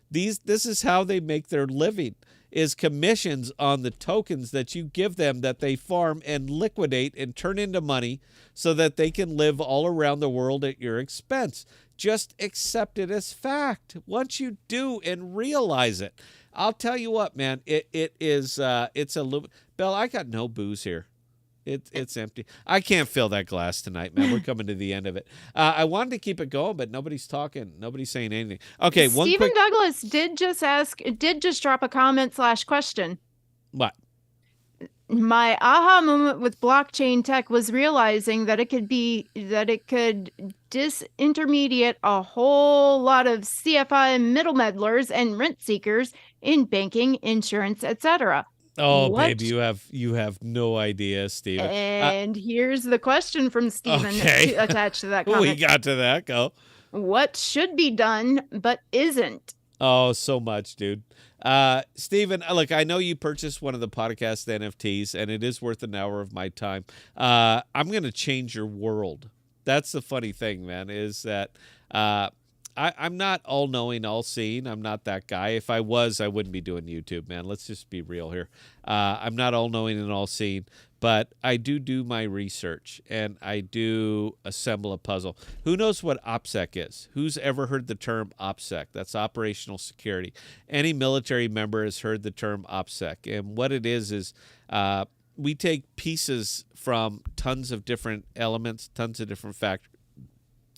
This is how they make their living, is commissions on the tokens that you give them that they farm and liquidate and turn into money so that they can live all around the world at your expense. Just accept it as fact. Once you do and realize it, I'll tell you what, man, it's a little. Belle, I got no booze here. It's empty. I can't fill that glass tonight, man. We're coming to the end of it. I wanted to keep it going, but nobody's talking. Nobody's saying anything. Okay, Stephen Douglas did just drop a comment/question. What? My aha moment with blockchain tech was realizing that it could disintermediate a whole lot of CFI middle meddlers and rent seekers in banking, insurance, etc. Oh, babe, What? you have no idea, Steven. And here's the question from Stephen to Okay. attach to that We comment. got to that. Go. What should be done but isn't? Oh, so much, dude. Steven, look, I know you purchased one of the podcast NFTs, and it is worth an hour of my time. I'm going to change your world. That's the funny thing, man, is that uh, I'm not all knowing, all seeing. I'm not that guy. If I was, I wouldn't be doing YouTube, man. Let's just be real here. I'm not all knowing and all seeing, but I do my research and I do assemble a puzzle. Who knows what OPSEC is? Who's ever heard the term OPSEC? That's operational security. Any military member has heard the term OPSEC. And what it is we take pieces from tons of different elements, tons of different factors,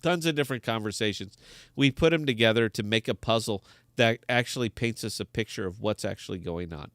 tons of different conversations. We put them together to make a puzzle that actually paints us a picture of what's actually going on.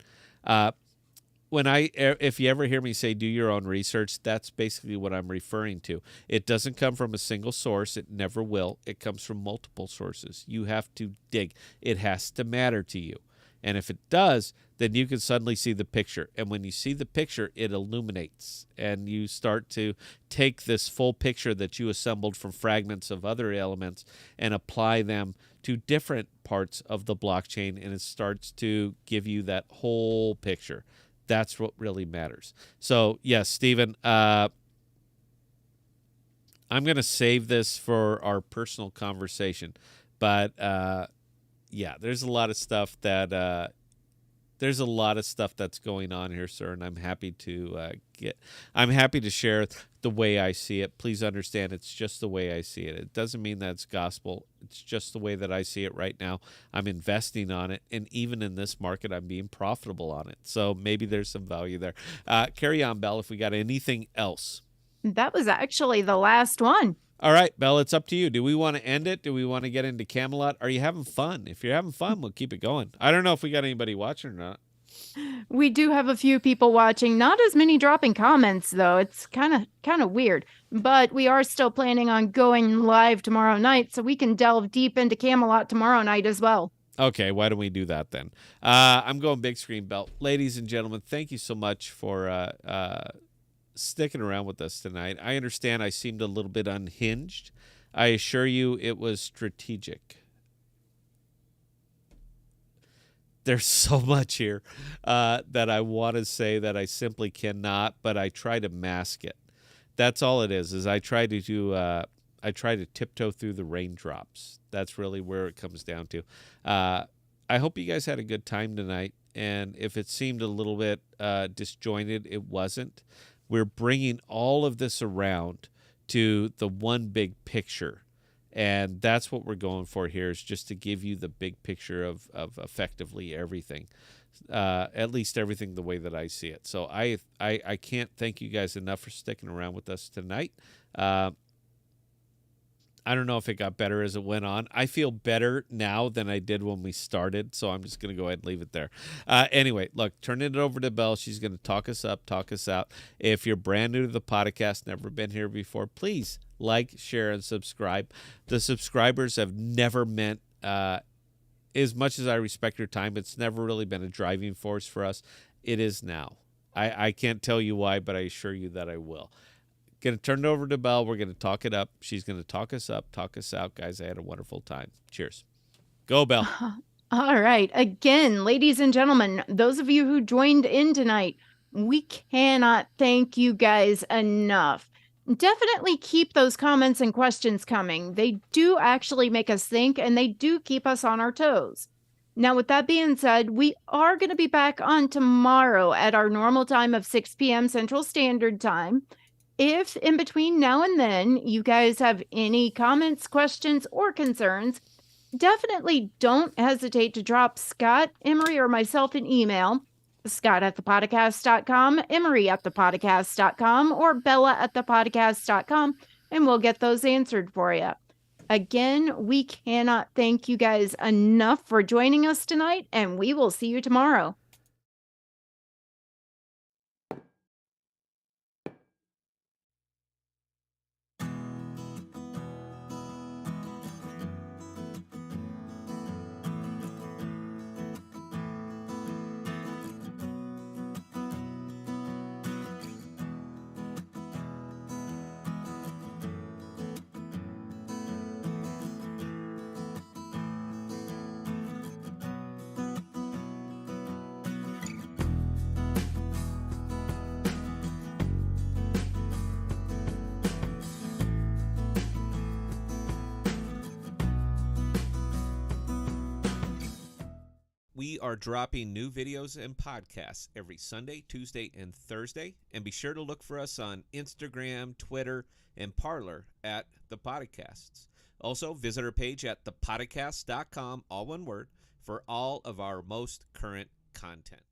If you ever hear me say do your own research, that's basically what I'm referring to. It doesn't come from a single source. It never will. It comes from multiple sources. You have to dig. It has to matter to you. And if it does, then you can suddenly see the picture. And when you see the picture, it illuminates. And you start to take this full picture that you assembled from fragments of other elements and apply them to different parts of the blockchain. And it starts to give you that whole picture. That's what really matters. So, yes, Stephen, I'm going to save this for our personal conversation. But, yeah, there's a lot of stuff that's going on here, sir, and I'm happy to share the way I see it. Please understand, it's just the way I see it. It doesn't mean that it's gospel. It's just the way that I see it right now. I'm investing on it, and even in this market, I'm being profitable on it. So maybe there's some value there. Carry on, Belle, if we got anything else. That was actually the last one. All right, Belle, it's up to you. Do we want to end it? Do we want to get into Camelot? Are you having fun? If you're having fun, we'll keep it going. I don't know if we got anybody watching or not. We do have a few people watching, not as many dropping comments though. It's kind of weird. But we are still planning on going live tomorrow night, so we can delve deep into Camelot tomorrow night as well. Okay, why don't we do that then? I'm going big screen, Belle. Ladies and gentlemen, thank you so much for sticking around with us tonight. I understand I seemed a little bit unhinged. I assure you it was strategic. There's so much here that I want to say that I simply cannot, but I try to mask it. That's all it is I try to tiptoe through the raindrops. That's really where it comes down to. I hope you guys had a good time tonight, and if it seemed a little bit disjointed, it wasn't. We're bringing all of this around to the one big picture. And that's what we're going for here, is just to give you the big picture of effectively everything, at least everything the way that I see it. So I can't thank you guys enough for sticking around with us tonight. I don't know if it got better as it went on. I feel better now than I did when we started, so I'm just going to go ahead and leave it there. Anyway, look, turning it over to Belle. She's going to talk us up, talk us out. If you're brand new to the podcast, never been here before, please like, share, and subscribe. The subscribers have never meant, as much as I respect your time, it's never really been a driving force for us. It is now. I can't tell you why, but I assure you that I will. Going to turn it over to Belle. We're going to talk it up. She's going to talk us up, talk us out. Guys, I had a wonderful time. Cheers. Go, Belle. All right. Again, ladies and gentlemen, those of you who joined in tonight, we cannot thank you guys enough. Definitely keep those comments and questions coming. They do actually make us think, and they do keep us on our toes. Now, with that being said, we are going to be back on tomorrow at our normal time of 6 p.m. Central Standard Time. If in between now and then you guys have any comments, questions, or concerns, definitely don't hesitate to drop Scott, Emery, or myself an email. Scott at ThePodocasts.com, Emery at ThePodocasts.com, or Bella at ThePodocasts.com, and we'll get those answered for you. Again, we cannot thank you guys enough for joining us tonight, and we will see you tomorrow. We are dropping new videos and podcasts every Sunday, Tuesday, and Thursday. And be sure to look for us on Instagram, Twitter, and Parler at ThePodocasts. Also, visit our page at ThePodocasts.com, all one word, for all of our most current content.